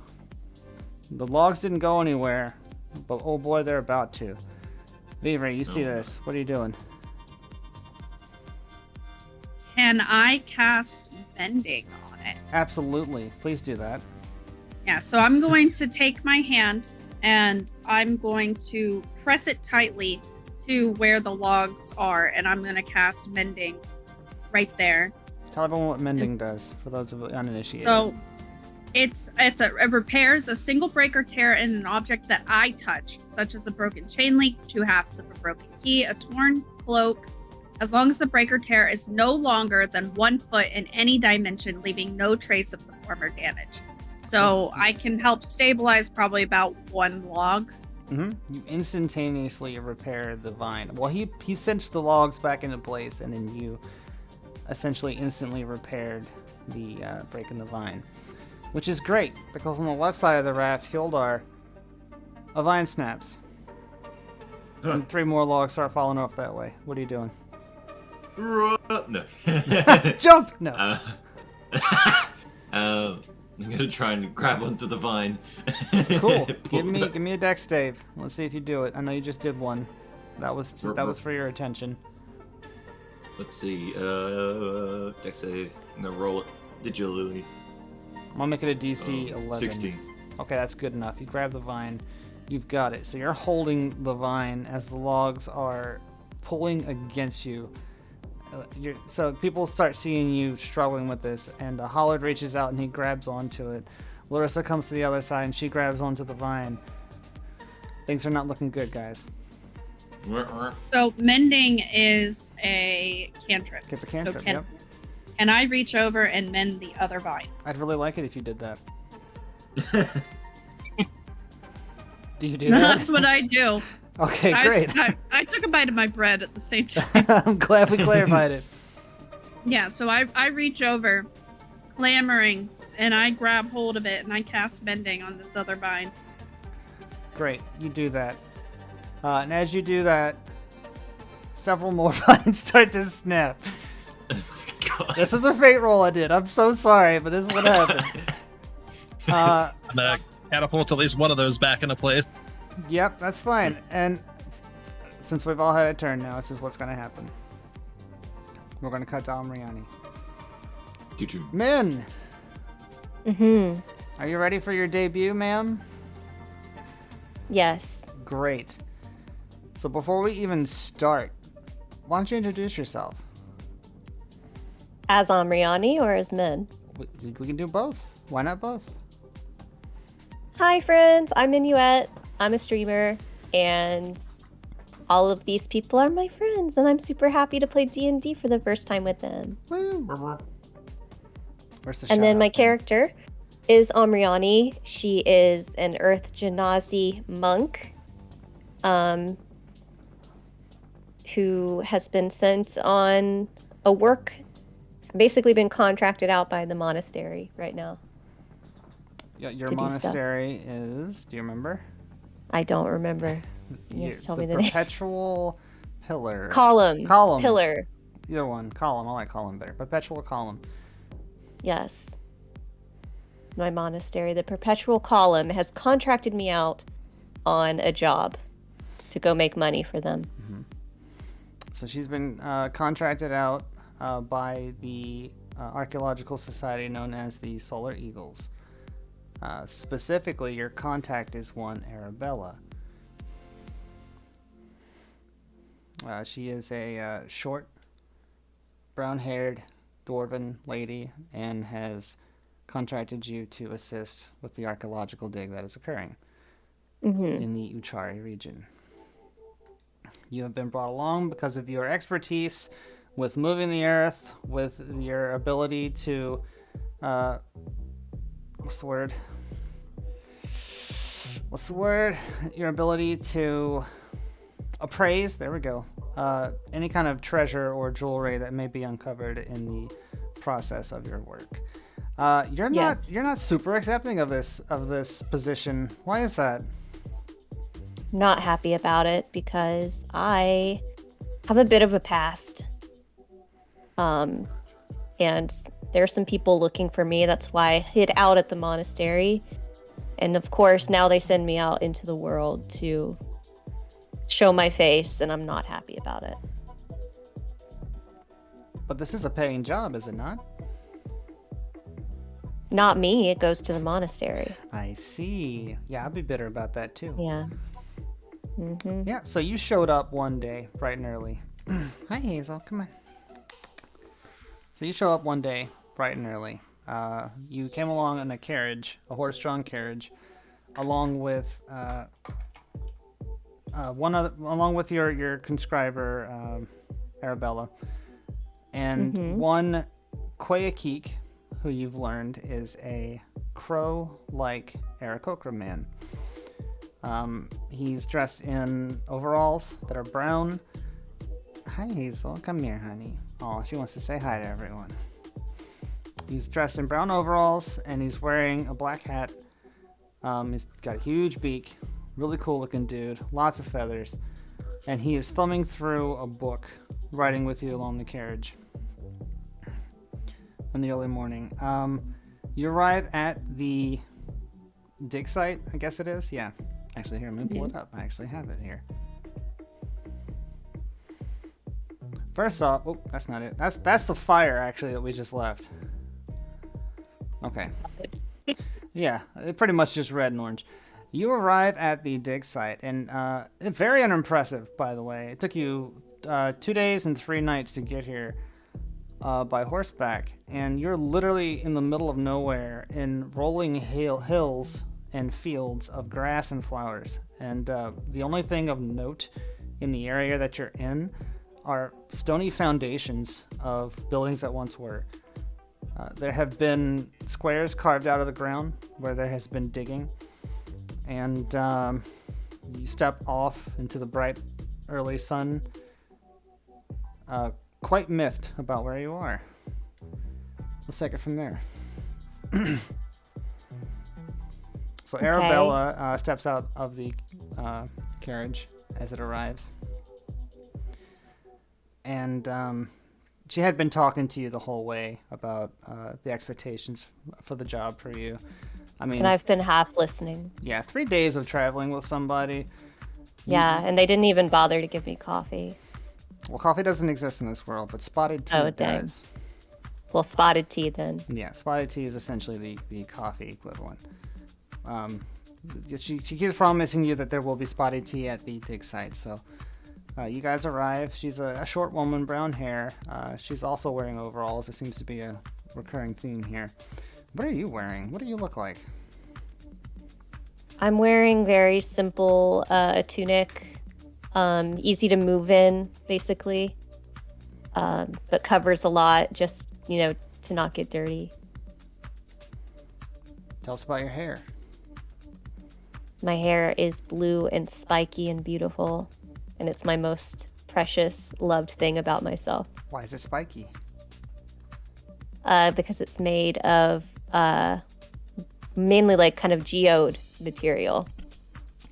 The logs didn't go anywhere, but oh boy, they're about to. Vivre, you see this? What are you doing?
Can I cast Bending on it?
Absolutely, please do that.
Yeah, so I'm going to take my hand and I'm going to press it tightly to where the logs are, and I'm going to cast Mending right there.
Tell everyone what mending does for those of the uninitiated.
So it repairs a single break or tear in an object that I touch, such as a broken chain link, 2 halves of a broken key, a torn cloak, as long as the break or tear is no longer than 1 foot in any dimension, leaving no trace of the former damage. So I can help stabilize probably about 1 log.
You instantaneously repair the vine. Well, he cinched the logs back into place, and then you essentially instantly repaired the break in the vine, which is great because on the left side of the raft, Hildar, a vine snaps, and 3 more logs start falling off that way. What are you doing?
No.
Jump! No.
I'm gonna try and grab onto the vine.
Cool. Give me a dex save. Let's see if you do it. I know you just did one. That was for your attention.
Let's see. Dex save. I'm gonna roll it digitally.
I'm gonna make it a DC 11.
16.
Okay, that's good enough. You grab the vine. You've got it. So you're holding the vine as the logs are pulling against you. So people start seeing you struggling with this, and Hollard reaches out and he grabs onto it. Larissa comes to the other side and she grabs onto the vine. Things are not looking good, guys.
So mending is a cantrip.
It's a cantrip, yep.
And I reach over and mend the other vine.
I'd really like it if you did that. Do you do that?
That's what I do.
Okay, great.
I took a bite of my bread at the same time.
I'm glad we clarified it.
Yeah, so I reach over, clamoring, and I grab hold of it, and I cast mending on this other vine.
Great, you do that. And as you do that, several more vines start to snap.
Oh my god.
This is a fate roll I did. I'm so sorry, but this is what happened.
I'm gonna catapult at least one of those back into place.
Yep, that's fine. And since we've all had a turn now, this is what's going to happen. We're going to cut to AMRIANI. Min! Are you ready for your debut, ma'am?
Yes.
Great. So before we even start, why don't you introduce yourself?
As AMRIANI or as Min?
We can do both. Why not both?
Hi, friends. I'm Minuet. I'm a streamer, and all of these people are my friends, and I'm super happy to play D&D for the first time with them.
Woo. Where's the
And then my
shout-out?
character is AMRIANI. She is an Earth Genasi monk, who has been sent on a work, basically been contracted out by the monastery right now.
Yeah, your monastery is, do you remember?
I don't remember. Yes, tell me the name.
Perpetual Pillar.
Column. Pillar.
Either one. Column. I like column better. Perpetual Column.
Yes. My monastery, the Perpetual Column, has contracted me out on a job to go make money for them.
So she's been contracted out by the archaeological society known as the Solar Eagles. Specifically, your contact is one Arabella. She is a short, brown-haired, dwarven lady and has contracted you to assist with the archaeological dig that is occurring in the Uchari region. You have been brought along because of your expertise with moving the earth, with your ability to what's the word? Your ability to appraise, there we go, any kind of treasure or jewelry that may be uncovered in the process of your work. You're not super accepting of this position. Why is that?
Not happy about it because I have a bit of a past. And there's some people looking for me. That's why I hid out at the monastery. And of course, now they send me out into the world to show my face, and I'm not happy about it.
But this is a paying job, is it not?
Not me. It goes to the monastery.
I see. Yeah, I'd be bitter about that too.
Yeah.
Yeah, so you showed up one day, bright and early. Hi, Hazel. Come on. So you show up one day, bright and early. You came along in a carriage, a horse-drawn carriage, along with along with your conscriber, Arabella, and one Quayakik, who you've learned is a crow-like Aarakocra man. He's dressed in overalls that are brown. Hi, Hazel. Come here, honey. Oh, she wants to say hi to everyone. He's dressed in brown overalls, and he's wearing a black hat. He's got a huge beak. Really cool-looking dude. Lots of feathers. And he is thumbing through a book, riding with you along the carriage in the early morning. You arrive at the dig site, I guess it is. Yeah. Actually, here, I'm going to pull it up. I actually have it here. First off, oh, that's not it. That's the fire, actually, that we just left. Okay. Yeah, it pretty much just red and orange. You arrive at the dig site, and it's very unimpressive, by the way. It took you 2 days and 3 nights to get here by horseback, and you're literally in the middle of nowhere in rolling hills and fields of grass and flowers. And the only thing of note in the area that you're in are stony foundations of buildings that once were. There have been squares carved out of the ground where there has been digging. And you step off into the bright early sun, quite miffed about where you are. Let's take it from there. So Arabella steps out of the carriage as it arrives. And she had been talking to you the whole way about the expectations for the job for you. I mean,
and I've been half listening.
Yeah, 3 days of traveling with somebody.
Yeah, and they didn't even bother to give me coffee.
Well, coffee doesn't exist in this world, but spotted tea does.
Well, spotted tea then.
Yeah, spotted tea is essentially the coffee equivalent. She keeps promising you that there will be spotted tea at the dig site, so you guys arrive. She's a short woman, brown hair. She's also wearing overalls. It seems to be a recurring theme here. What are you wearing? What do you look like?
I'm wearing very simple a tunic, easy to move in, basically, but covers a lot, just, to not get dirty.
Tell us about your hair.
My hair is blue and spiky and beautiful, and it's my most precious, loved thing about myself.
Why is it spiky?
Because it's made of mainly like kind of geode material.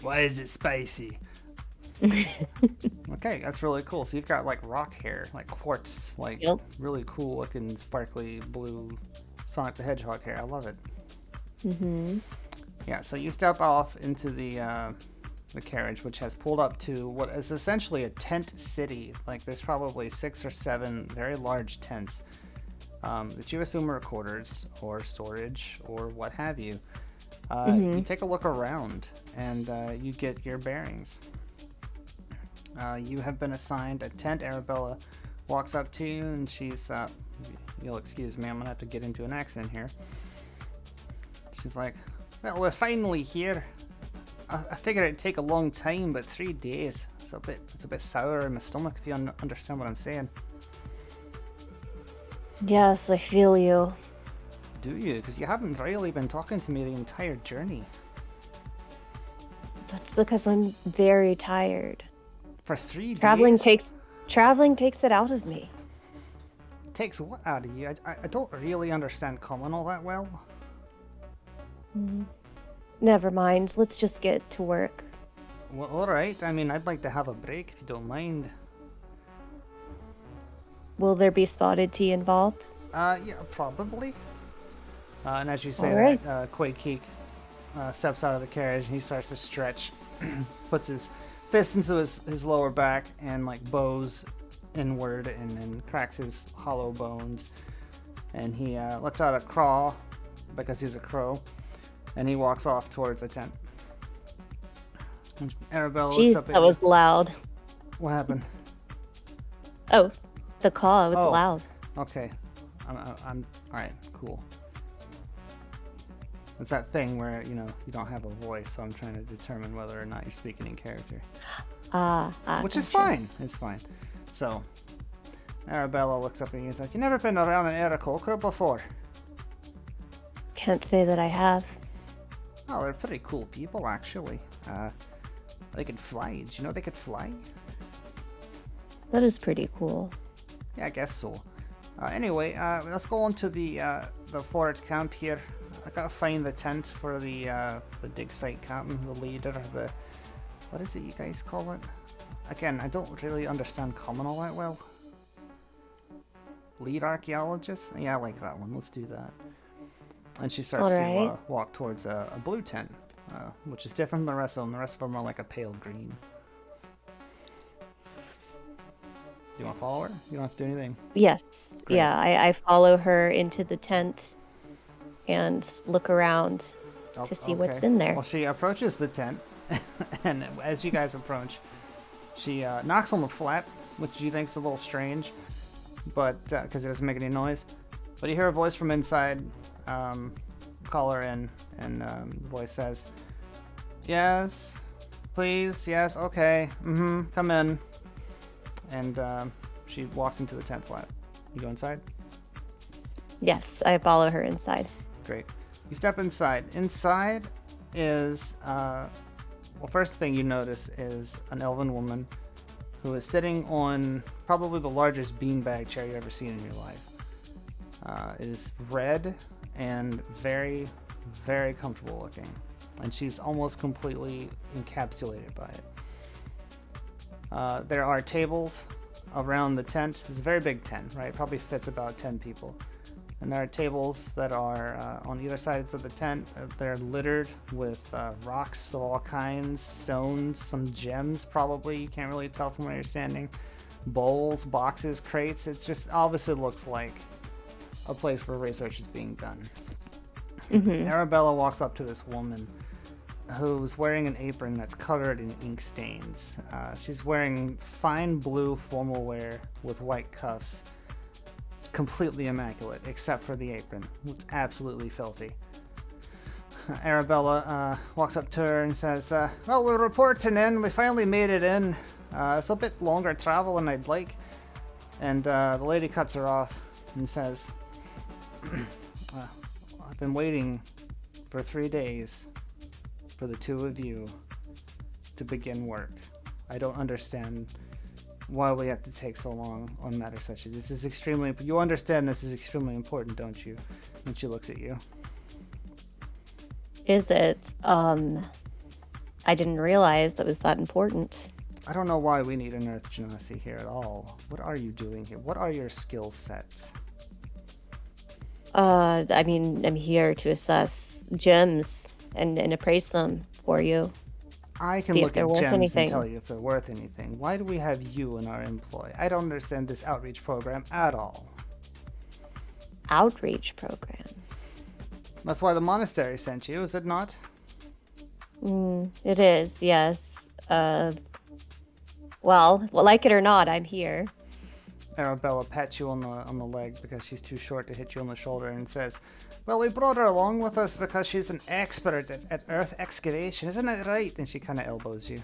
Why is it spicy? Okay, that's really cool. So you've got like rock hair, like quartz, like really cool looking sparkly blue Sonic the Hedgehog hair. I love it. Yeah, so you step off into the carriage, which has pulled up to what is essentially a tent city. Like there's probably 6 or 7 very large tents that you assume are quarters or storage or what have you. You take a look around and you get your bearings. You have been assigned a tent. Arabella walks up to you and she's, you'll excuse me, I'm going to have to get into an accent here. She's like, well, we're finally here. I figured it'd take a long time, but 3 days. It's a bit sour in my stomach, if you understand what I'm saying.
Yes, I feel you.
Do you? Because you haven't really been talking to me the entire journey.
That's because I'm very tired.
For 3 days?
Traveling takes it out of me.
Takes what out of you? I don't really understand common all that well.
Never mind. Let's just get to work.
Well, alright. I mean, I'd like to have a break if you don't mind.
Will there be spotted tea involved?
Yeah, probably. And as you say
right.
that, Quayakik steps out of the carriage and he starts to stretch, puts his fist into his lower back and like bows inward and then cracks his hollow bones. And he lets out a craw because he's a crow. And he walks off towards the tent. Arabella looks up at
that was loud.
What happened?
Oh, the call. It was loud.
Okay. I'm all right. Cool. It's that thing where you don't have a voice, so I'm trying to determine whether or not you're speaking in character. Which is fine. It's fine. So, Arabella looks up at you and says, "You never been around an Aarakocra before?"
Can't say that I have.
Oh, they're pretty cool people, actually. They could fly. Did you know they could fly?
That is pretty cool.
Yeah, I guess so. Anyway, let's go on to the forward camp here. I gotta find the tent for the dig site captain, the leader, the... What is it you guys call it? Again, I don't really understand common all that well. Lead archaeologist? Yeah, I like that one. Let's do that. And she starts to walk towards a blue tent, which is different from the rest of them. The rest of them are like a pale green. You want to follow her? You don't have to do anything.
Yes.
Great.
Yeah, I follow her into the tent and look around to see what's in there.
Well, she approaches the tent, and as you guys approach, she knocks on the flap, which you think is a little strange, but because it doesn't make any noise. But you hear a voice from inside, call her in, and the voice says, "Yes, please, yes, okay, come in." And she walks into the tent flap. You go inside?
Yes, I follow her inside.
Great. You step inside. Inside is, first thing you notice is an elven woman who is sitting on probably the largest beanbag chair you've ever seen in your life. It is red and very, very comfortable looking. And she's almost completely encapsulated by it. There are tables around the tent. It's a very big tent, right? It probably fits about 10 people. And there are tables that are on either sides of the tent. They're littered with rocks of all kinds, stones, some gems probably. You can't really tell from where you're standing. Bowls, boxes, crates. It just obviously looks like a place where research is being done. Arabella walks up to this woman who's wearing an apron that's covered in ink stains. She's wearing fine blue formal wear with white cuffs. Completely immaculate, except for the apron. It's absolutely filthy. Arabella walks up to her and says, "Well, we're reporting in. We finally made it in. It's a bit longer travel than I'd like." And the lady cuts her off and says, "I've been waiting for 3 days for the two of you to begin work. I don't understand why we have to take so long on matters such as this. Is extremely. You understand this is extremely important, don't you?" And she looks at you.
Is it? I didn't realize that was that important.
I don't know why we need an Earth Genasi here at all. What are you doing here? What are your skill sets?
I mean, I'm here to assess gems and appraise them for you.
I can
See
look
if they're
at
worth
gems
anything.
and tell you if they're worth anything. Why do we have you in our employ? I don't understand this outreach program at all.
Outreach program.
That's why the monastery sent you, is it not?
It is, yes. Well, like it or not, I'm here.
Arabella pats you on the leg because she's too short to hit you on the shoulder and says, "Well, we brought her along with us because she's an expert at earth excavation, isn't it right?" And she kind of elbows you.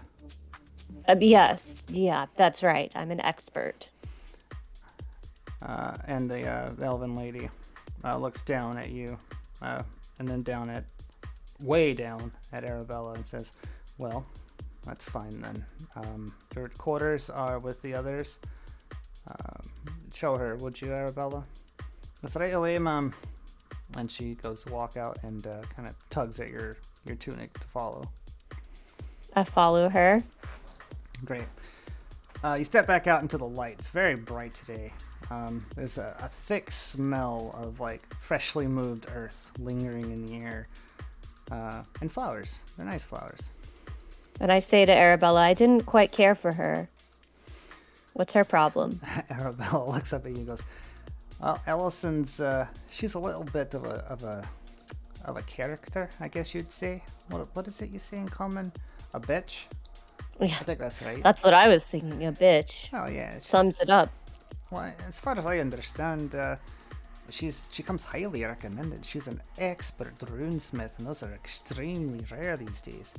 Yes, yeah, that's right. I'm an expert.
And the elven lady looks down at you, and then way down at Arabella and says, "Well, that's fine then. Your quarters are with the others. Show her, would you, Arabella?" "That's right away, ma'am." And she goes to walk out and kind of tugs at your tunic to follow.
I follow her.
Great. You step back out into the light. It's very bright today. There's a thick smell of like freshly moved earth lingering in the air. And flowers. They're nice flowers.
And I say to Arabella, I didn't quite care for her. What's her problem?
Arabella looks up at you and goes, "Well, Ellison's, she's a little bit of a character, I guess you'd say. What is it you say in common? A bitch?"
Yeah,
I think that's right.
that's what I was thinking, a bitch.
Oh, yeah.
Sums it up.
Well, as far as I understand, she comes highly recommended. She's an expert runesmith, and those are extremely rare these days.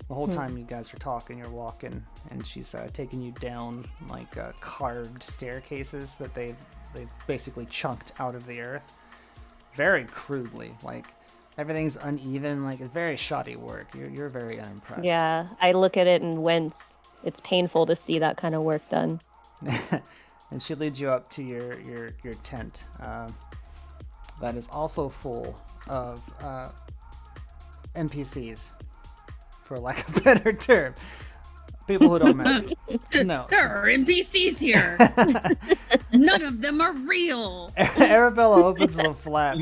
The whole time you guys are talking, you're walking, and she's taking you down like carved staircases that they've basically chunked out of the earth, very crudely. Like everything's uneven, like it's very shoddy work. You're very unimpressed.
Yeah, I look at it and wince. It's painful to see that kind of work done.
And she leads you up to your tent that is also full of NPCs, for lack of a better term. People who don't matter. No.
There are NPCs here. None of them are real.
Arabella opens the flap.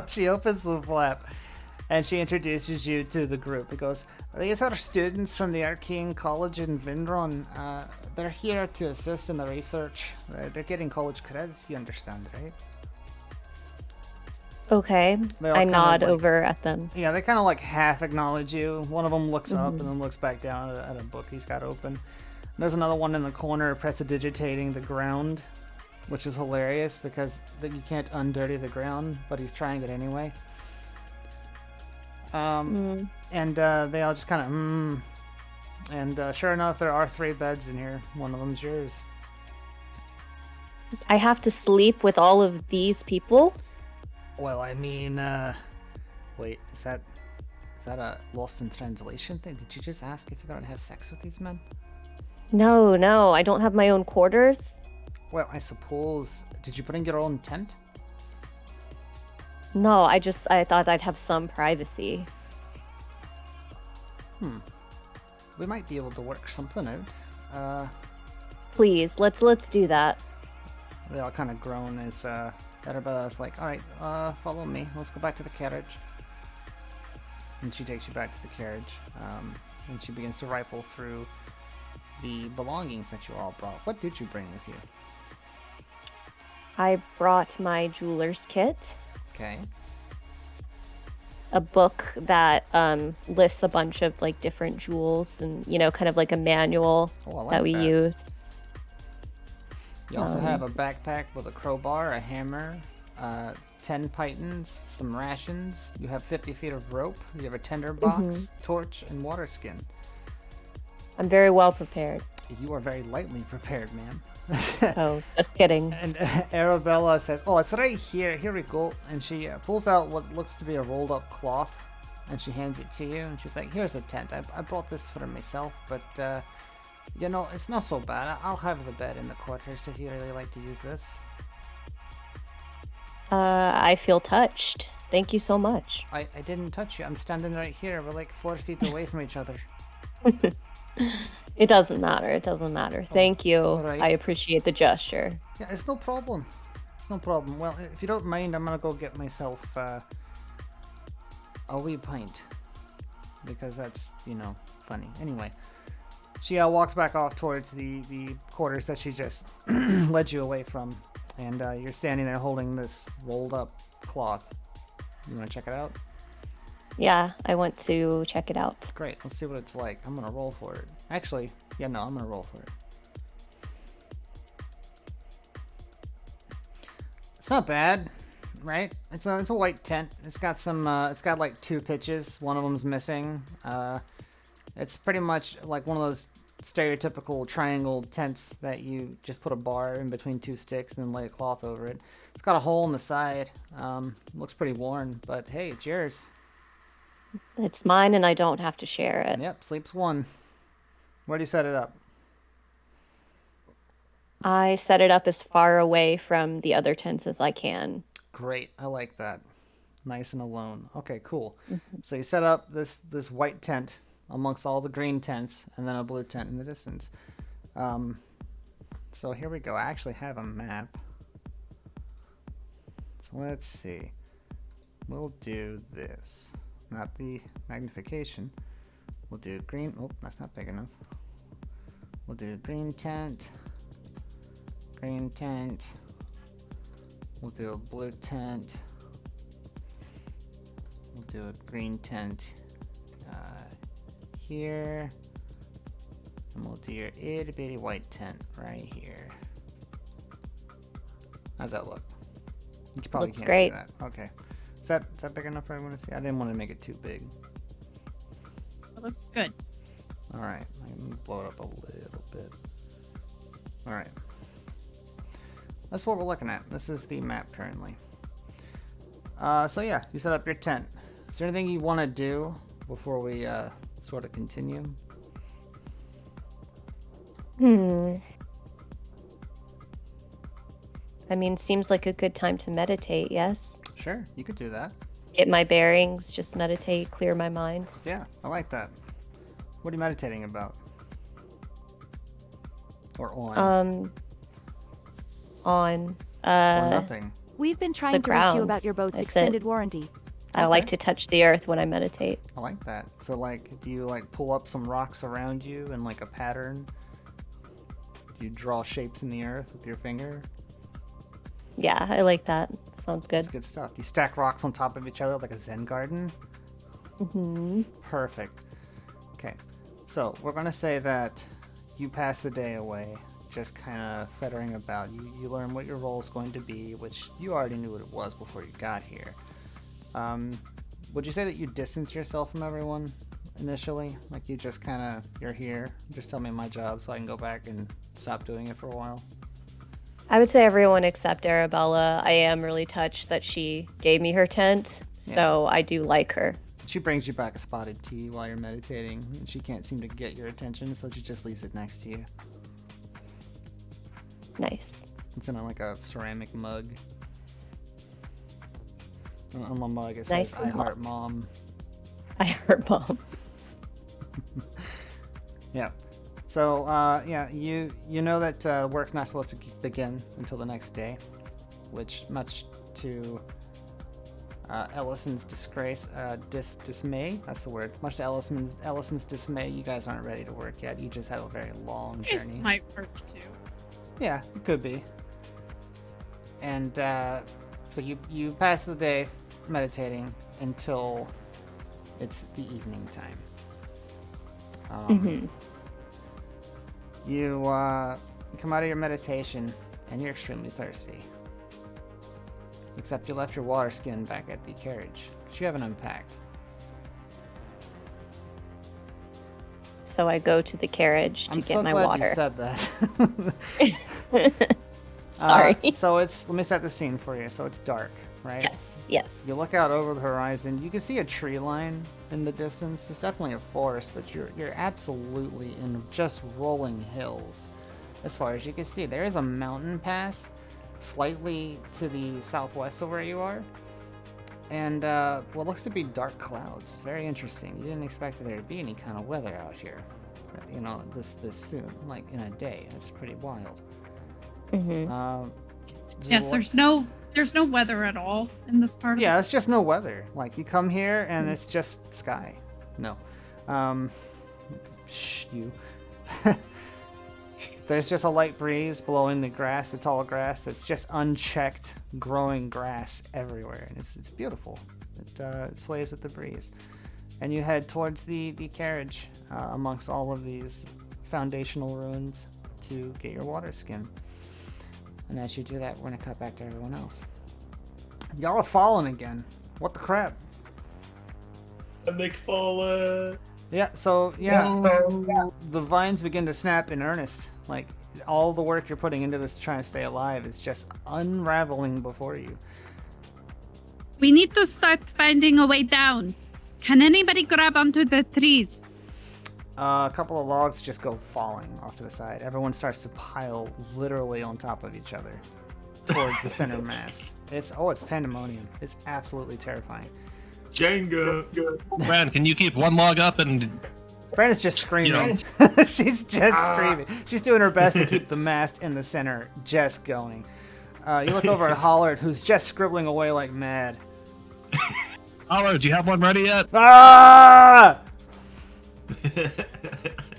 She opens the flap, and she introduces you to the group. It goes, these are students from the Arcane College in Vindron. They're here to assist in the research. They're getting college credits, you understand, right?
Okay. I nod over at them.
Yeah, they kind of like half acknowledge you. One of them looks up and then looks back down at a book he's got open. And there's another one in the corner prestidigitating the ground, which is hilarious because you can't undirty the ground, but he's trying it anyway. And they all just kind of and sure enough, there are 3 beds in here. One of them's yours.
I have to sleep with all of these people?
Well, I mean, wait, is that a lost in translation thing? Did you just ask if you're gonna have sex with these men?
No, I don't have my own quarters.
Well, I suppose. Did you bring your own tent?
No, I thought I'd have some privacy.
We might be able to work something out.
Please, let's do that.
They all kind of groan as Arabella's like, all right, follow me. Let's go back to the carriage. And she takes you back to the carriage. And she begins to rifle through the belongings that you all brought. What did you bring with you?
I brought my jeweler's kit.
Okay.
A book that lists a bunch of like different jewels and, kind of like a manual that we used.
You also have a backpack with a crowbar, a hammer, 10 pythons, some rations. You have 50 feet of rope. You have a tinder box, torch, and water skin.
I'm very well prepared.
You are very lightly prepared, ma'am.
Oh, just kidding.
And Arabella says, oh, it's right here. Here we go. And she pulls out what looks to be a rolled up cloth, and she hands it to you. And she's like, here's a tent. I brought this for myself, but it's not so bad. I'll have the bed in the quarters if you really like to use this.
I feel touched. Thank you so much.
I didn't touch you. I'm standing right here. We're like 4 feet away from each other.
It doesn't matter. Thank you.
Right.
I appreciate the gesture.
Yeah, it's no problem. Well, if you don't mind, I'm gonna go get myself a wee pint. Because that's, funny. Anyway. She walks back off towards the quarters that she just led you away from. And you're standing there holding this rolled up cloth. You want to check it out?
Yeah, I want to check it out.
Great, let's see what it's like. I'm going to roll for it. Actually, I'm going to roll for it. It's not bad, right? It's a white tent. It's got some, it's got like 2 pitches. One of them's missing. It's pretty much like one of those stereotypical triangle tents that you just put a bar in between 2 sticks and then lay a cloth over it. It's got a hole in the side. Looks pretty worn, but hey, it's yours.
It's mine and I don't have to share it.
Yep, sleeps 1. Where do you set it up?
I set it up as far away from the other tents as I can.
Great, I like that. Nice and alone. Okay, cool. So you set up this white tent amongst all the green tents, and then a blue tent in the distance. So here we go. I actually have a map. So let's see. We'll do this. Not the magnification. We'll do green. Oh, that's not big enough. We'll do green tent. Green tent. We'll do a blue tent. We'll do a green tent here. And we'll do your itty bitty white tent right here. How's that look? You probably
Looks
can't
great.
see that. Okay. Is that big enough for everyone to see? I didn't want to make it too big.
looks good.
All right, let me blow it up a little bit. All right, that's what we're looking at. This is the map currently. So yeah, you set up your tent. Is there anything you want to do before we sort of continue?
I mean, seems like a good time to meditate, yes?
Sure, you could do that.
Get my bearings, just meditate, clear my mind.
Yeah, I like that. What are you meditating about? Or on?
On.
Or nothing.
We've been trying to reach you about your boat's extended warranty.
I like to touch the earth when I meditate.
I like that. So, like, do you, like, pull up some rocks around you in, like, a pattern? Do you draw shapes in the earth with your finger?
Yeah, I like that. Sounds good.
That's good stuff. You stack rocks on top of each other like a Zen garden?
Mm-hmm.
Perfect. Okay. So, we're going to say that you pass the day away just kind of fettering about. You learn what your role is going to be, which you already knew what it was before you got here. Would you say that you distance yourself from everyone initially? Like you just kind of, you're here, just tell me my job so I can go back and stop doing it for a while?
I would say everyone except Arabella. I am really touched that she gave me her tent, so I do like her.
She brings you back a spotted tea while you're meditating, and she can't seem to get your attention, so she just leaves it next to you.
Nice.
It's in like a ceramic mug. On my mug it
Nice
says, I heart mom.
I heart mom.
Yeah. So, yeah, you know that work's not supposed to begin until the next day, which, much to Ellison's dismay, that's the word. Much to Ellison's dismay, you guys aren't ready to work yet. You just had a very long journey.
It might work too.
Yeah, it could be. And so you pass the day meditating until it's the evening time. You come out of your meditation and you're extremely thirsty. Except you left your water skin back at the carriage, which you haven't unpacked.
So I go to the carriage to get my water.
I'm so glad you said that.
Sorry.
So let me set the scene for you. So it's dark, right?
Yes.
You look out over the horizon. You can see a tree line in the distance. There's definitely a forest, but you're absolutely in just rolling hills. As far as you can see, there is a mountain pass slightly to the southwest of where you are, and what looks to be dark clouds. It's very interesting. You didn't expect that there to be any kind of weather out here, you know, this soon, like in a day. It's pretty wild.
Yes, there's no weather at all in this part.
Yeah, it's just no weather. Like you come here and it's just sky. No. Shh, you. There's just a light breeze blowing the grass, the tall grass. That's just unchecked, growing grass everywhere, and it's beautiful. It sways with the breeze, and you head towards the carriage amongst all of these foundational ruins to get your water skin. And as you do that, we're gonna cut back to everyone else. Y'all are falling again. What the crap?
A big fall.
Yeah, so, the vines begin to snap in earnest. Like, all the work you're putting into this trying to stay alive is just unraveling before you.
We need to start finding a way down. Can anybody grab onto the trees?
A couple of logs just go falling off to the side. Everyone starts to pile literally on top of each other towards the center mast. It's pandemonium. It's absolutely terrifying.
Jenga.
Fran, can you keep one log up and...
Fran is just screaming. She's just screaming. She's doing her best to keep the mast in the center just going. You look over at Hollard, who's just scribbling away like mad.
Hollard, do you have one ready yet?
Ah!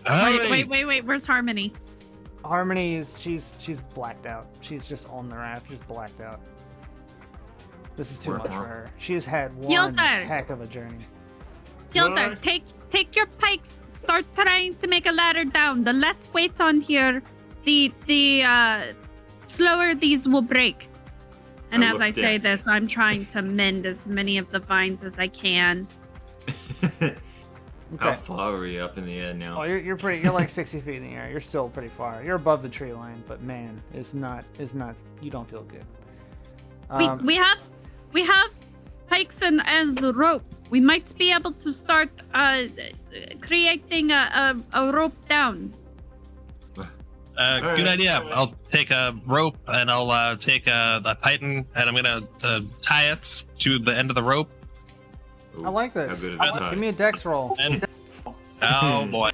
Wait. Where's Harmony?
Harmony is she's blacked out. She's just on the raft, just blacked out. This is too much for her. She has had one heck of a journey.
Hilda, take your pikes. Start trying to make a ladder down. The less weight on here, the slower these will break. And as I say this, I'm trying to mend as many of the vines as I can.
Okay.
How far are we up in the air now?
Oh, you're like 60 feet in the air. You're still pretty far. You're above the tree line, but man, it's not. You don't feel good.
We have pikes and the rope. We might be able to start creating a rope down.
Good idea. I'll take a rope and I'll take the python and I'm gonna tie it to the end of the rope.
I like this.
How good of a tie.
Give me a dex roll.
And oh boy.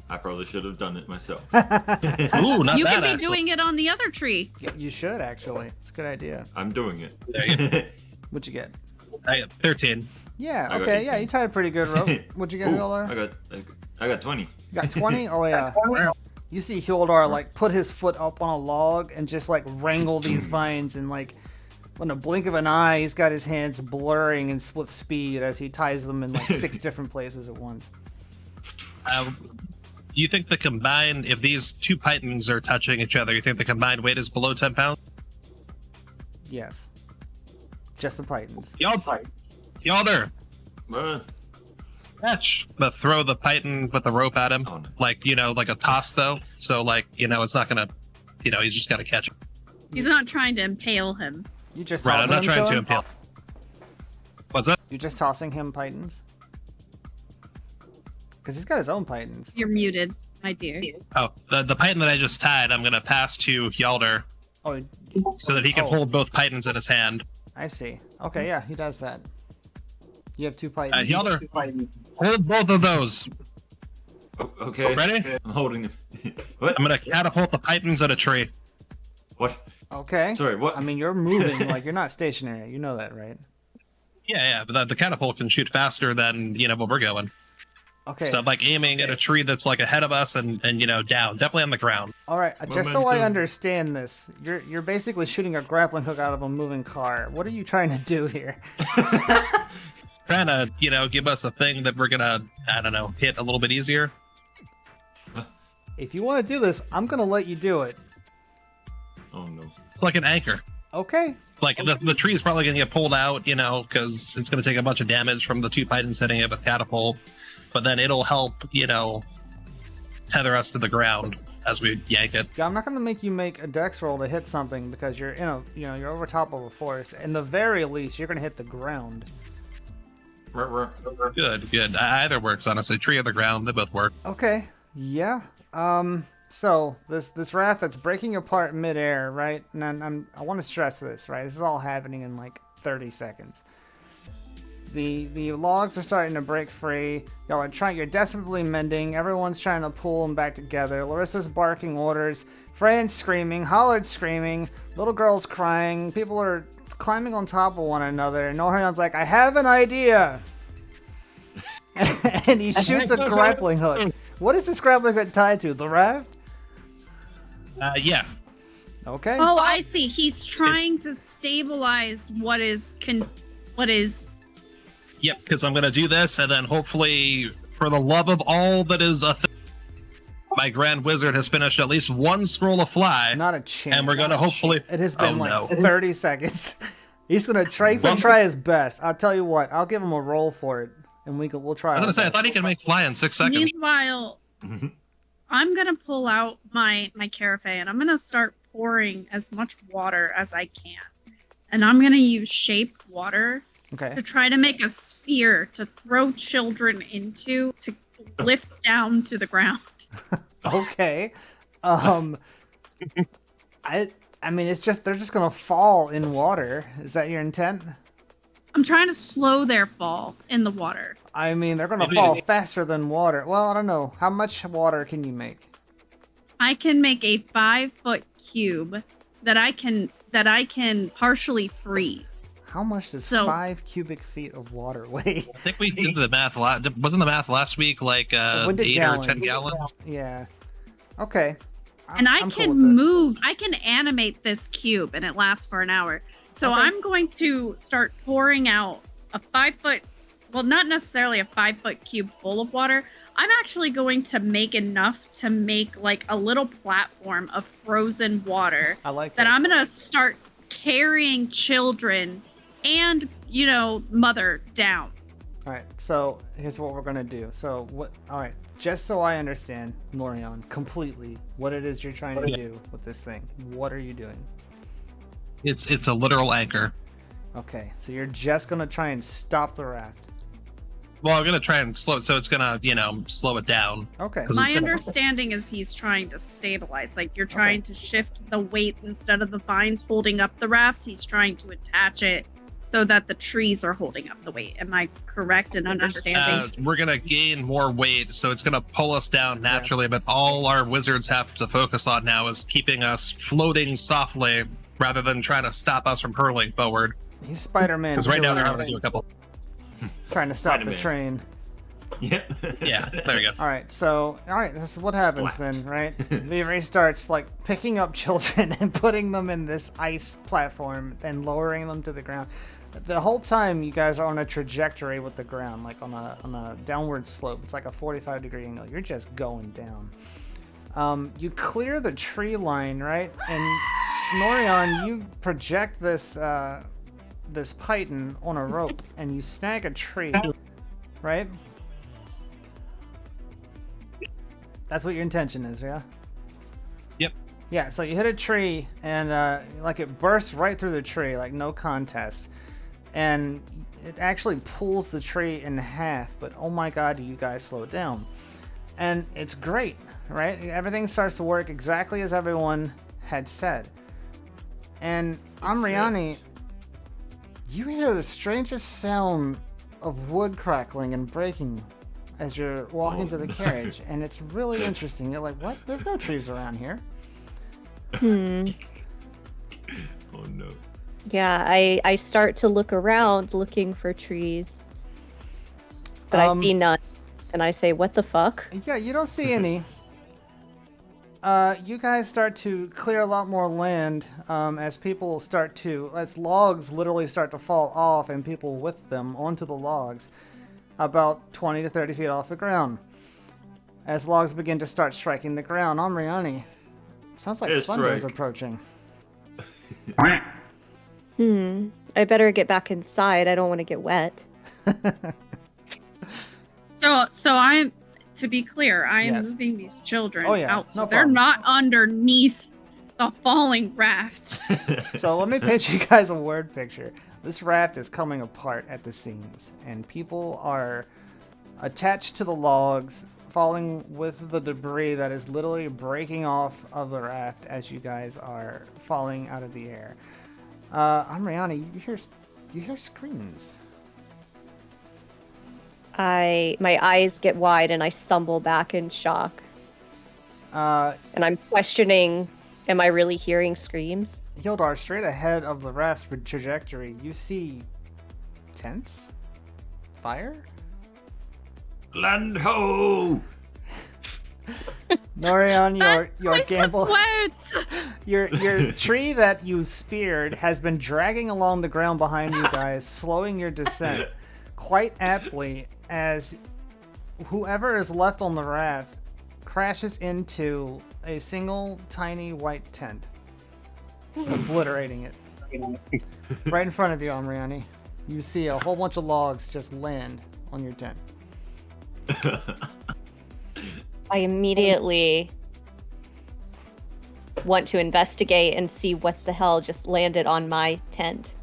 I probably should have done it myself.
Ooh, not
You
bad.
can be
actually.
doing it on the other tree.
Yeah, you should actually. It's a good idea.
I'm doing it.
There you go.
What'd you get?
I got 13.
Yeah.
I got
Okay. Yeah,
18.
you tied a pretty good rope. What'd you get, Hildar?
I got 20.
You got 20? Oh yeah. You see Hildar like put his foot up on a log and just like wrangle these vines and like in a blink of an eye, he's got his hands blurring and with speed as he ties them in like 6 different places at once.
You think the combined, if these 2 pythons are touching each other, you think the combined weight is below 10 pounds?
Yes. Just the pythons.
Yalder,
Uh,
catch. But throw the python with the rope at him.
Oh, no.
Like, like a toss though. So like, it's not gonna, he's just gotta catch him.
He's not trying to impale him.
You just
Right,
tossing
I'm not
him
trying to
him?
impale. What's that?
You're just tossing him pythons? Because he's got his own pythons.
You're muted, my dear.
Oh, the python that I just tied, I'm gonna pass to Yalder
Oh,
so that he can
Oh.
hold both pythons in his hand.
I see. Okay, yeah, he does that. You have 2 pythons.
Yalder, hold both of those.
okay.
Ready?
I'm holding them. What?
I'm gonna catapult the pythons at a tree.
What?
Okay.
Sorry, what?
I mean, you're moving, like, you're not stationary. You know that, right?
Yeah, but the catapult can shoot faster than where we're going.
Okay.
So I'm like aiming at a tree that's like ahead of us and down, definitely on the ground.
All right, just so I
Momentum.
understand this, you're basically shooting a grappling hook out of a moving car. What are you trying to do here?
Trying to, give us a thing that we're gonna, I don't know, hit a little bit easier.
If you want to do this, I'm gonna let you do it.
Oh no.
It's like an anchor.
Okay.
Like the tree is probably gonna get pulled out, because it's gonna take a bunch of damage from the 2 pythons hitting it with catapult. But then it'll help, tether us to the ground as we yank it.
Yeah, I'm not gonna make you make a dex roll to hit something because you're you're over top of a forest. In the very least, you're gonna hit the ground.
Good. Either works, honestly. Tree or the ground, they both work.
Okay. Yeah. So this raft that's breaking apart midair, right? And I want to stress this, right? This is all happening in like 30 seconds. The logs are starting to break free. Y'all are trying. You're desperately mending. Everyone's trying to pull them back together. Larissa's barking orders. Fran's screaming. Hollard's screaming. Little girl's crying. People are climbing on top of one another. And Norion's like, I have an idea. And he shoots a grappling hook. What is this grappling hook tied to? The raft?
Yeah.
Okay.
Oh, I see. He's trying to stabilize what is.
Yep, because I'm gonna do this, and then hopefully, for the love of all that is my Grand Wizard has finished at least 1 scroll of fly.
Not a chance.
And we're gonna hopefully.
It has been
no.
30 seconds. He's gonna try his best. I'll tell you what. I'll give him a roll for it, and we'll try.
I was gonna say, I thought he could make fly in 6 seconds.
Meanwhile, I'm gonna pull out my carafe and I'm gonna start pouring as much water as I can, and I'm gonna use shaped water.
Okay.
To try to make a sphere to throw children into to lift down to the ground.
Okay. I mean, it's just they're just gonna fall in water. Is that your intent?
I'm trying to slow their fall in the water.
I mean, they're gonna fall faster than water. Well, I don't know. How much water can you make?
I can make a 5-foot cube that I can partially freeze.
How much does 5 cubic feet of water weigh?
I think we did the math. Wasn't the math last week like 8
gallons.
or 10 gallons?
Yeah. Okay.
I'm
cool
can
with this.
move. I can animate this cube, and it lasts for an hour. So
Okay.
I'm going to start pouring out a 5-foot. Well, not necessarily a 5-foot cube full of water. I'm actually going to make enough to make like a little platform of frozen water.
I like
that.
this.
I'm gonna start carrying children and mother down.
All right, so here's what we're gonna do. So what? All right, just so I understand, Norion, completely, what it is you're trying to do with this thing. What are you doing?
It's a literal anchor.
Okay, so you're just gonna try and stop the raft.
Well, I'm gonna try and slow. So it's gonna, slow it down.
Okay.
My understanding is he's trying to stabilize. Like you're trying to shift the weight instead of the vines holding up the raft. He's trying to attach it so that the trees are holding up the weight. Am I correct in understanding?
We're gonna gain more weight, so it's gonna pull us down naturally. But all our wizards have to focus on now is keeping us floating softly, rather than trying to stop us from hurling forward.
He's Spider-Man.
Because right now they're having to do a couple.
Trying to stop
Spider-Man.
the train.
Yeah.
Yeah, there you go.
All right, this is what happens then, right? Vivre starts like picking up children and putting them in this ice platform and lowering them to the ground. The whole time you guys are on a trajectory with the ground, like on a downward slope. It's like a 45-degree angle. You're just going down. You clear the tree line, right? And Norion, you project this this python on a rope and you snag a tree, right? That's what your intention is, yeah?
Yep.
Yeah, so you hit a tree and like it bursts right through the tree, like no contest. And it actually pulls the tree in half, but oh my god, do you guys slow down. And it's great, right? Everything starts to work exactly as everyone had said. And Amriani, you hear the strangest sound of wood crackling and breaking as you're walking to the carriage, and it's really interesting. You're like, what? There's no trees around here.
Oh no.
Yeah, I start to look around looking for trees, but I see none, and I say, what the fuck?
Yeah, you don't see any. You guys start to clear a lot more land as logs literally start to fall off and people with them onto the logs about 20 to 30 feet off the ground. As logs begin to start striking the ground, Amriani, sounds like thunder is approaching.
I better get back inside. I don't want to get wet.
So I'm, to be clear, I am moving these children out, so
no
they're
problem.
not underneath the falling raft.
So let me paint you guys a word picture. This raft is coming apart at the seams, and people are attached to the logs, falling with the debris that is literally breaking off of the raft as you guys are falling out of the air. Amriani, you hear screams.
My eyes get wide and I stumble back in shock. And I'm questioning, am I really hearing screams?
Hildar, straight ahead of the raft's trajectory, you see tents? Fire?
Land ho!
Norion, your gamble.
Words.
Your tree that you speared has been dragging along the ground behind you guys, slowing your descent quite aptly as whoever is left on the raft crashes into a single tiny white tent, obliterating it. Right in front of you, Amriani. You see a whole bunch of logs just land on your tent.
I immediately want to investigate and see what the hell just landed on my tent.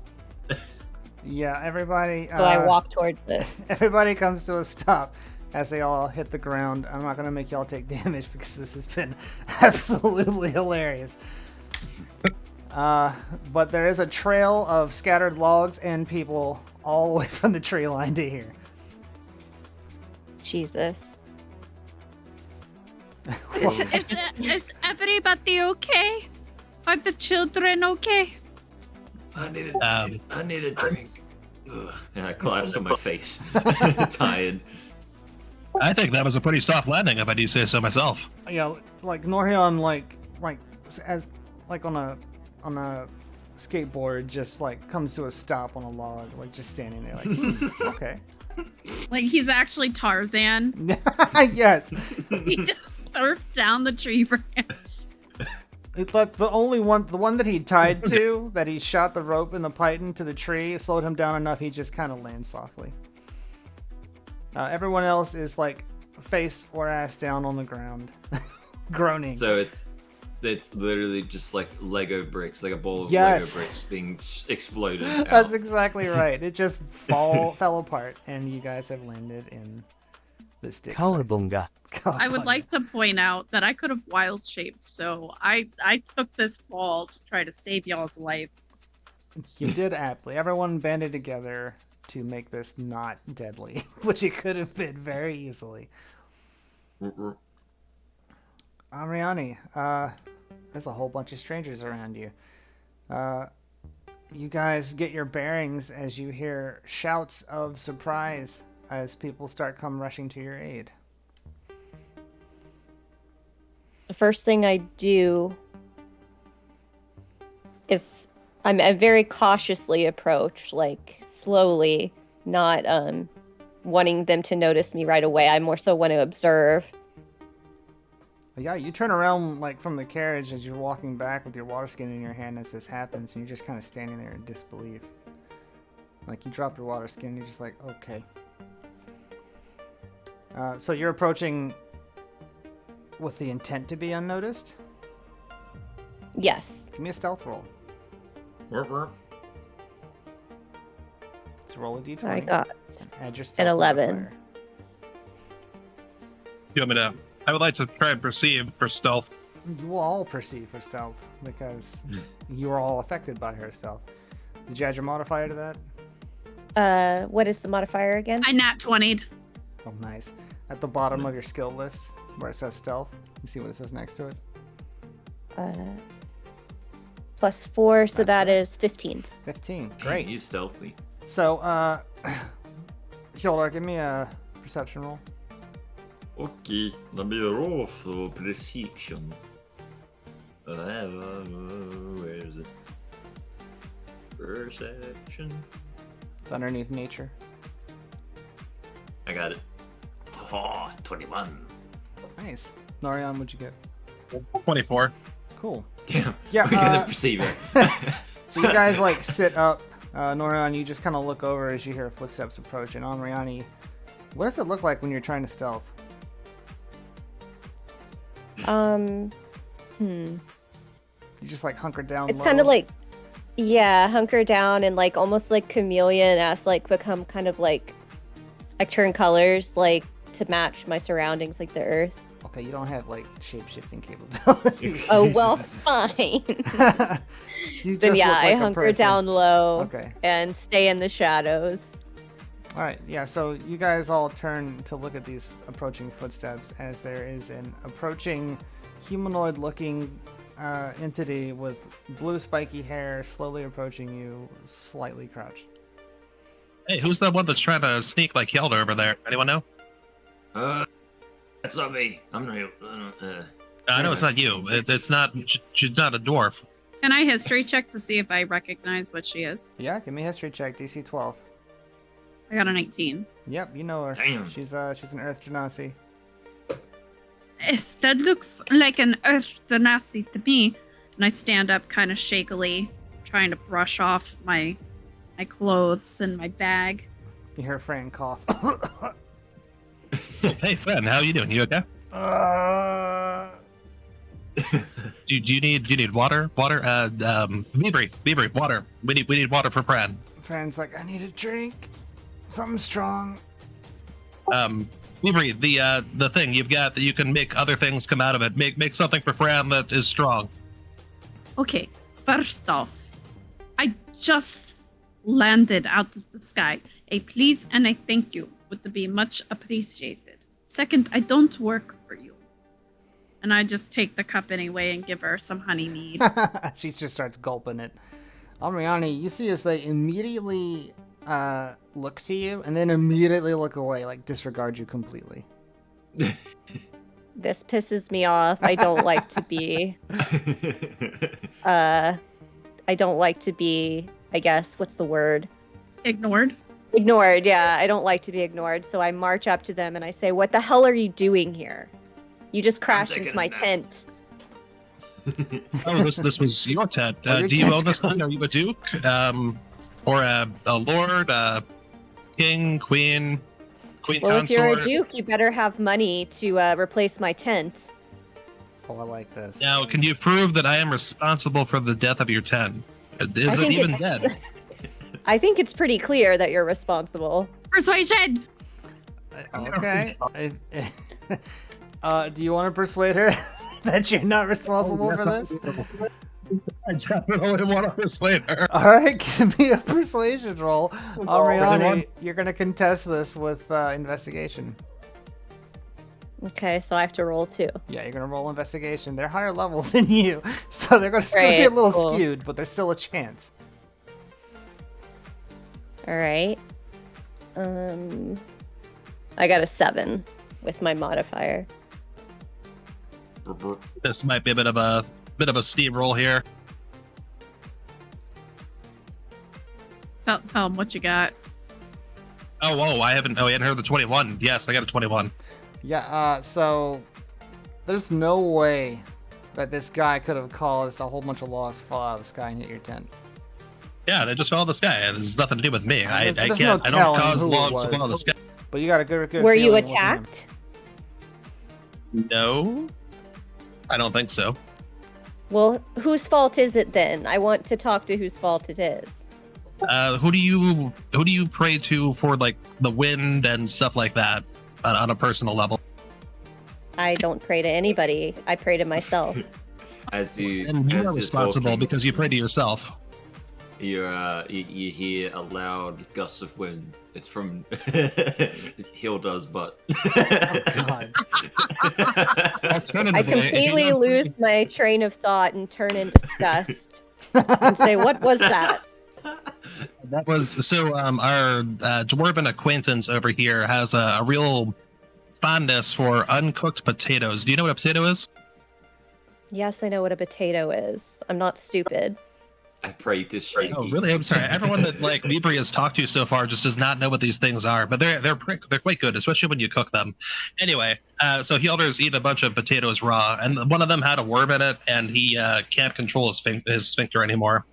Yeah, everybody.
So I walk towards it.
Everybody comes to a stop as they all hit the ground. I'm not going to make y'all take damage because this has been absolutely hilarious. But there is a trail of scattered logs and people all the way from the tree line to here.
Jesus.
Is everybody okay? Are the children okay?
I need a drink. Ugh. And I collapse on my face, tired.
I think that was a pretty soft landing, if I do say so myself.
Yeah, like Norhion, like as like on a skateboard, just like comes to a stop on a log, like just standing there, like okay.
Like he's actually Tarzan.
Yes.
He just surfed down the tree branch.
It's like the one that he tied to, that he shot the rope in the python to the tree, slowed him down enough he just kind of lands softly. Everyone else is like face or ass down on the ground, groaning.
So it's literally just like Lego bricks, like a ball of
Yes.
Lego bricks being exploded
That's
out.
exactly right. It just fell apart, and you guys have landed in this dig site.
Cowabunga.
I would like to point out that I could have wild shaped, so I took this fall to try to save y'all's life.
You did aptly. Everyone banded together to make this not deadly, which it could have been very easily. AMRIANI, there's a whole bunch of strangers around you. You guys get your bearings as you hear shouts of surprise as people start come rushing to your aid.
The first thing I do is I very cautiously approach, like slowly, not wanting them to notice me right away. I more so want to observe.
Yeah, you turn around like from the carriage as you're walking back with your water skin in your hand as this happens, and you're just kind of standing there in disbelief. Like you drop your water skin, you're just like, okay. So you're approaching with the intent to be unnoticed?
Yes.
Give me a stealth roll. Let's roll a d20.
I got
Add your
an
stealth
11.
modifier.
You want me to? I would like to try and perceive for stealth.
You will all perceive her stealth because you are all affected by her stealth. Did you add your modifier to that?
What is the modifier again?
I nat 20'd.
Oh, nice. At the bottom of your skill list, where it says stealth, you see what it says next to it?
+4, so
That's
that is 15.
15. Great.
You stealthy.
So, Hildar, give me a perception roll.
Okay, let me roll for precision. Where is it? Perception.
It's underneath nature.
I got it. Oh, 21.
Nice. Norion, what'd you get?
24.
Cool.
Damn.
Yeah,
we gotta perceive it.
So you guys like sit up. Norion, you just kind of look over as you hear footsteps approach. And AMRIANI, what does it look like when you're trying to stealth?
You
You just like hunker down.
It's
low?
kind of like, yeah, hunker down and like almost like chameleon as like become kind of like, I turn colors like to match my surroundings, like the earth.
Okay, you don't have like shape-shifting capabilities.
Oh well, fine.
You
Then
just
yeah,
look like
I
a
hunker
person.
down low
Okay.
and stay in the shadows.
All right, yeah, so you guys all turn to look at these approaching footsteps as there is an approaching humanoid-looking entity with blue spiky hair slowly approaching you, slightly crouched.
Hey, who's that one that's trying to sneak like Hildar over there? Anyone know?
That's not me. I'm not.
I know it's not you. It's not. She's not a dwarf.
Can I history check to see if I recognize what she is?
Yeah, give me a history check, DC 12.
I got an 18.
Yep, you know her.
Damn.
She's an Earth Genasi.
Yes, that looks like an Earth Genasi to me. And I stand up kind of shakily, trying to brush off my clothes and my bag.
You hear Fran cough.
Hey, friend, how you doing? You okay? Do you need water? Water? Beavery, water. We need water for Fran.
Fran's like, I need a drink. Something strong.
Beavery, the thing you've got that you can make other things come out of it. Make something for Fran that is strong.
Okay, first off, I just landed out of the sky. A please and a thank you would be much appreciated. Second, I don't work for you. And I just take the cup anyway and give her some honey mead.
She just starts gulping it. AMRIANI, you see as they immediately look to you and then immediately look away, like disregard you completely.
This pisses me off. I don't like to be. I don't like to be. I guess what's the word?
Ignored.
Ignored. Yeah, I don't like to be ignored. So I march up to them and I say, "What the hell are you doing here? You just crashed into my tent."
Oh, this was your tent. Do you own this thing? Are you a duke? Or a lord, king, queen? Queen
Well, if you're a
consort.
duke, you better have money to replace my tent.
Oh, I like this.
Now, can you prove that I am responsible for the death of your tent? Is it even dead?
I think it's pretty clear that you're responsible.
Persuasion.
Okay. Do you want to persuade her that you're not responsible for this?
I definitely want to persuade her.
All right, give me a persuasion roll. AMRIANI, you're going to contest this with investigation.
Okay, so I have to roll 2.
Yeah, you're going to roll investigation. They're higher level than you, so they're going to be a little skewed, but there's still a chance.
All right. I got a 7 with my modifier.
This might be a bit of a steamroll here.
Tell him what you got.
Oh, I hadn't heard the 21. Yes, I got a 21.
Yeah, so there's no way that this guy could have caused a whole bunch of logs to fall out of the sky and hit your tent.
Yeah, they just fell out of the sky. It has nothing to do with me. I
There's
can't.
no
I don't
telling
cause
who it
logs to
was.
fall out of the sky.
But you got a good
Were you
feeling it wasn't him.
attacked?
No, I don't think so.
Well, whose fault is it then? I want to talk to whose fault it is.
Who do you pray to for like the wind and stuff like that on a personal level?
I don't pray to anybody. I pray to myself.
As you
And you
as
are
you're
responsible
talking,
because you pray to yourself.
you hear a loud gust of wind. It's from Hilda's butt.
Oh, God.
I completely lose my train of thought and turn in disgust and say, "What was that?"
That was so. Our dwarven acquaintance over here has a real fondness for uncooked potatoes. Do you know what a potato is?
Yes, I know what a potato is. I'm not stupid.
I pray to Shaky.
Oh, really? I'm sorry. Everyone that like Libri has talked to so far just does not know what these things are, but they're quite good, especially when you cook them. Anyway, so Hilder's eating a bunch of potatoes raw, and one of them had a worm in it, and he can't control his sphincter anymore.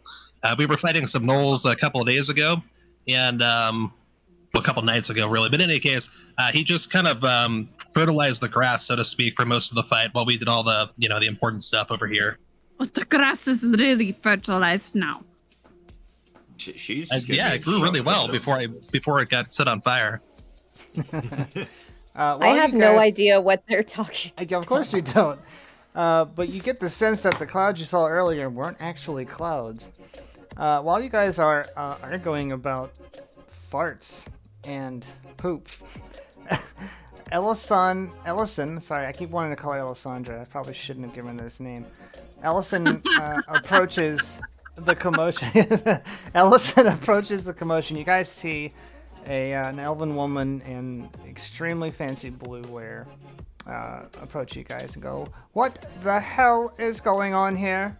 We were fighting some gnolls a couple of days ago, and a couple nights ago, really. But in any case, he just kind of fertilized the grass, so to speak, for most of the fight, while we did all the the important stuff over here.
But the grass is really fertilized now.
She's
Yeah, it grew really well before it got set on fire.
I have no idea what they're talking about.
Of course you don't. But you get the sense that the clouds you saw earlier weren't actually clouds. While you guys are arguing about farts and poop, Ellison, sorry, I keep wanting to call her Alessandra. I probably shouldn't have given her this name. Ellison approaches the commotion. Ellison approaches the commotion. You guys see an elven woman in extremely fancy blue wear approach you guys and go, "What the hell is going on here?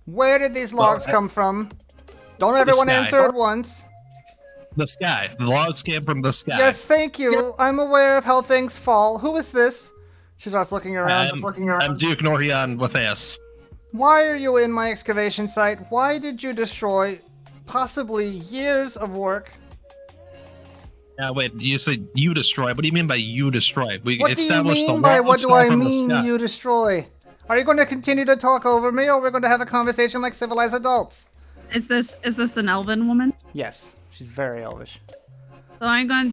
Where did these logs come from? Don't everyone answer at once."
The sky. The logs came from the sky.
Yes, thank you. I'm aware of how things fall. Who is this? She starts looking around.
I'm Duke Norian Watheus.
Why are you in my excavation site? Why did you destroy possibly years of work?
Wait, you said you destroy. What do you mean by you destroy? We
What do you
established
mean
the
by
logs
what do
fell
I
from the
mean
sky.
you destroy? Are you going to continue to talk over me, or are we going to have a conversation like civilized adults?
Is this an elven woman?
Yes, she's very elvish.
So I'm going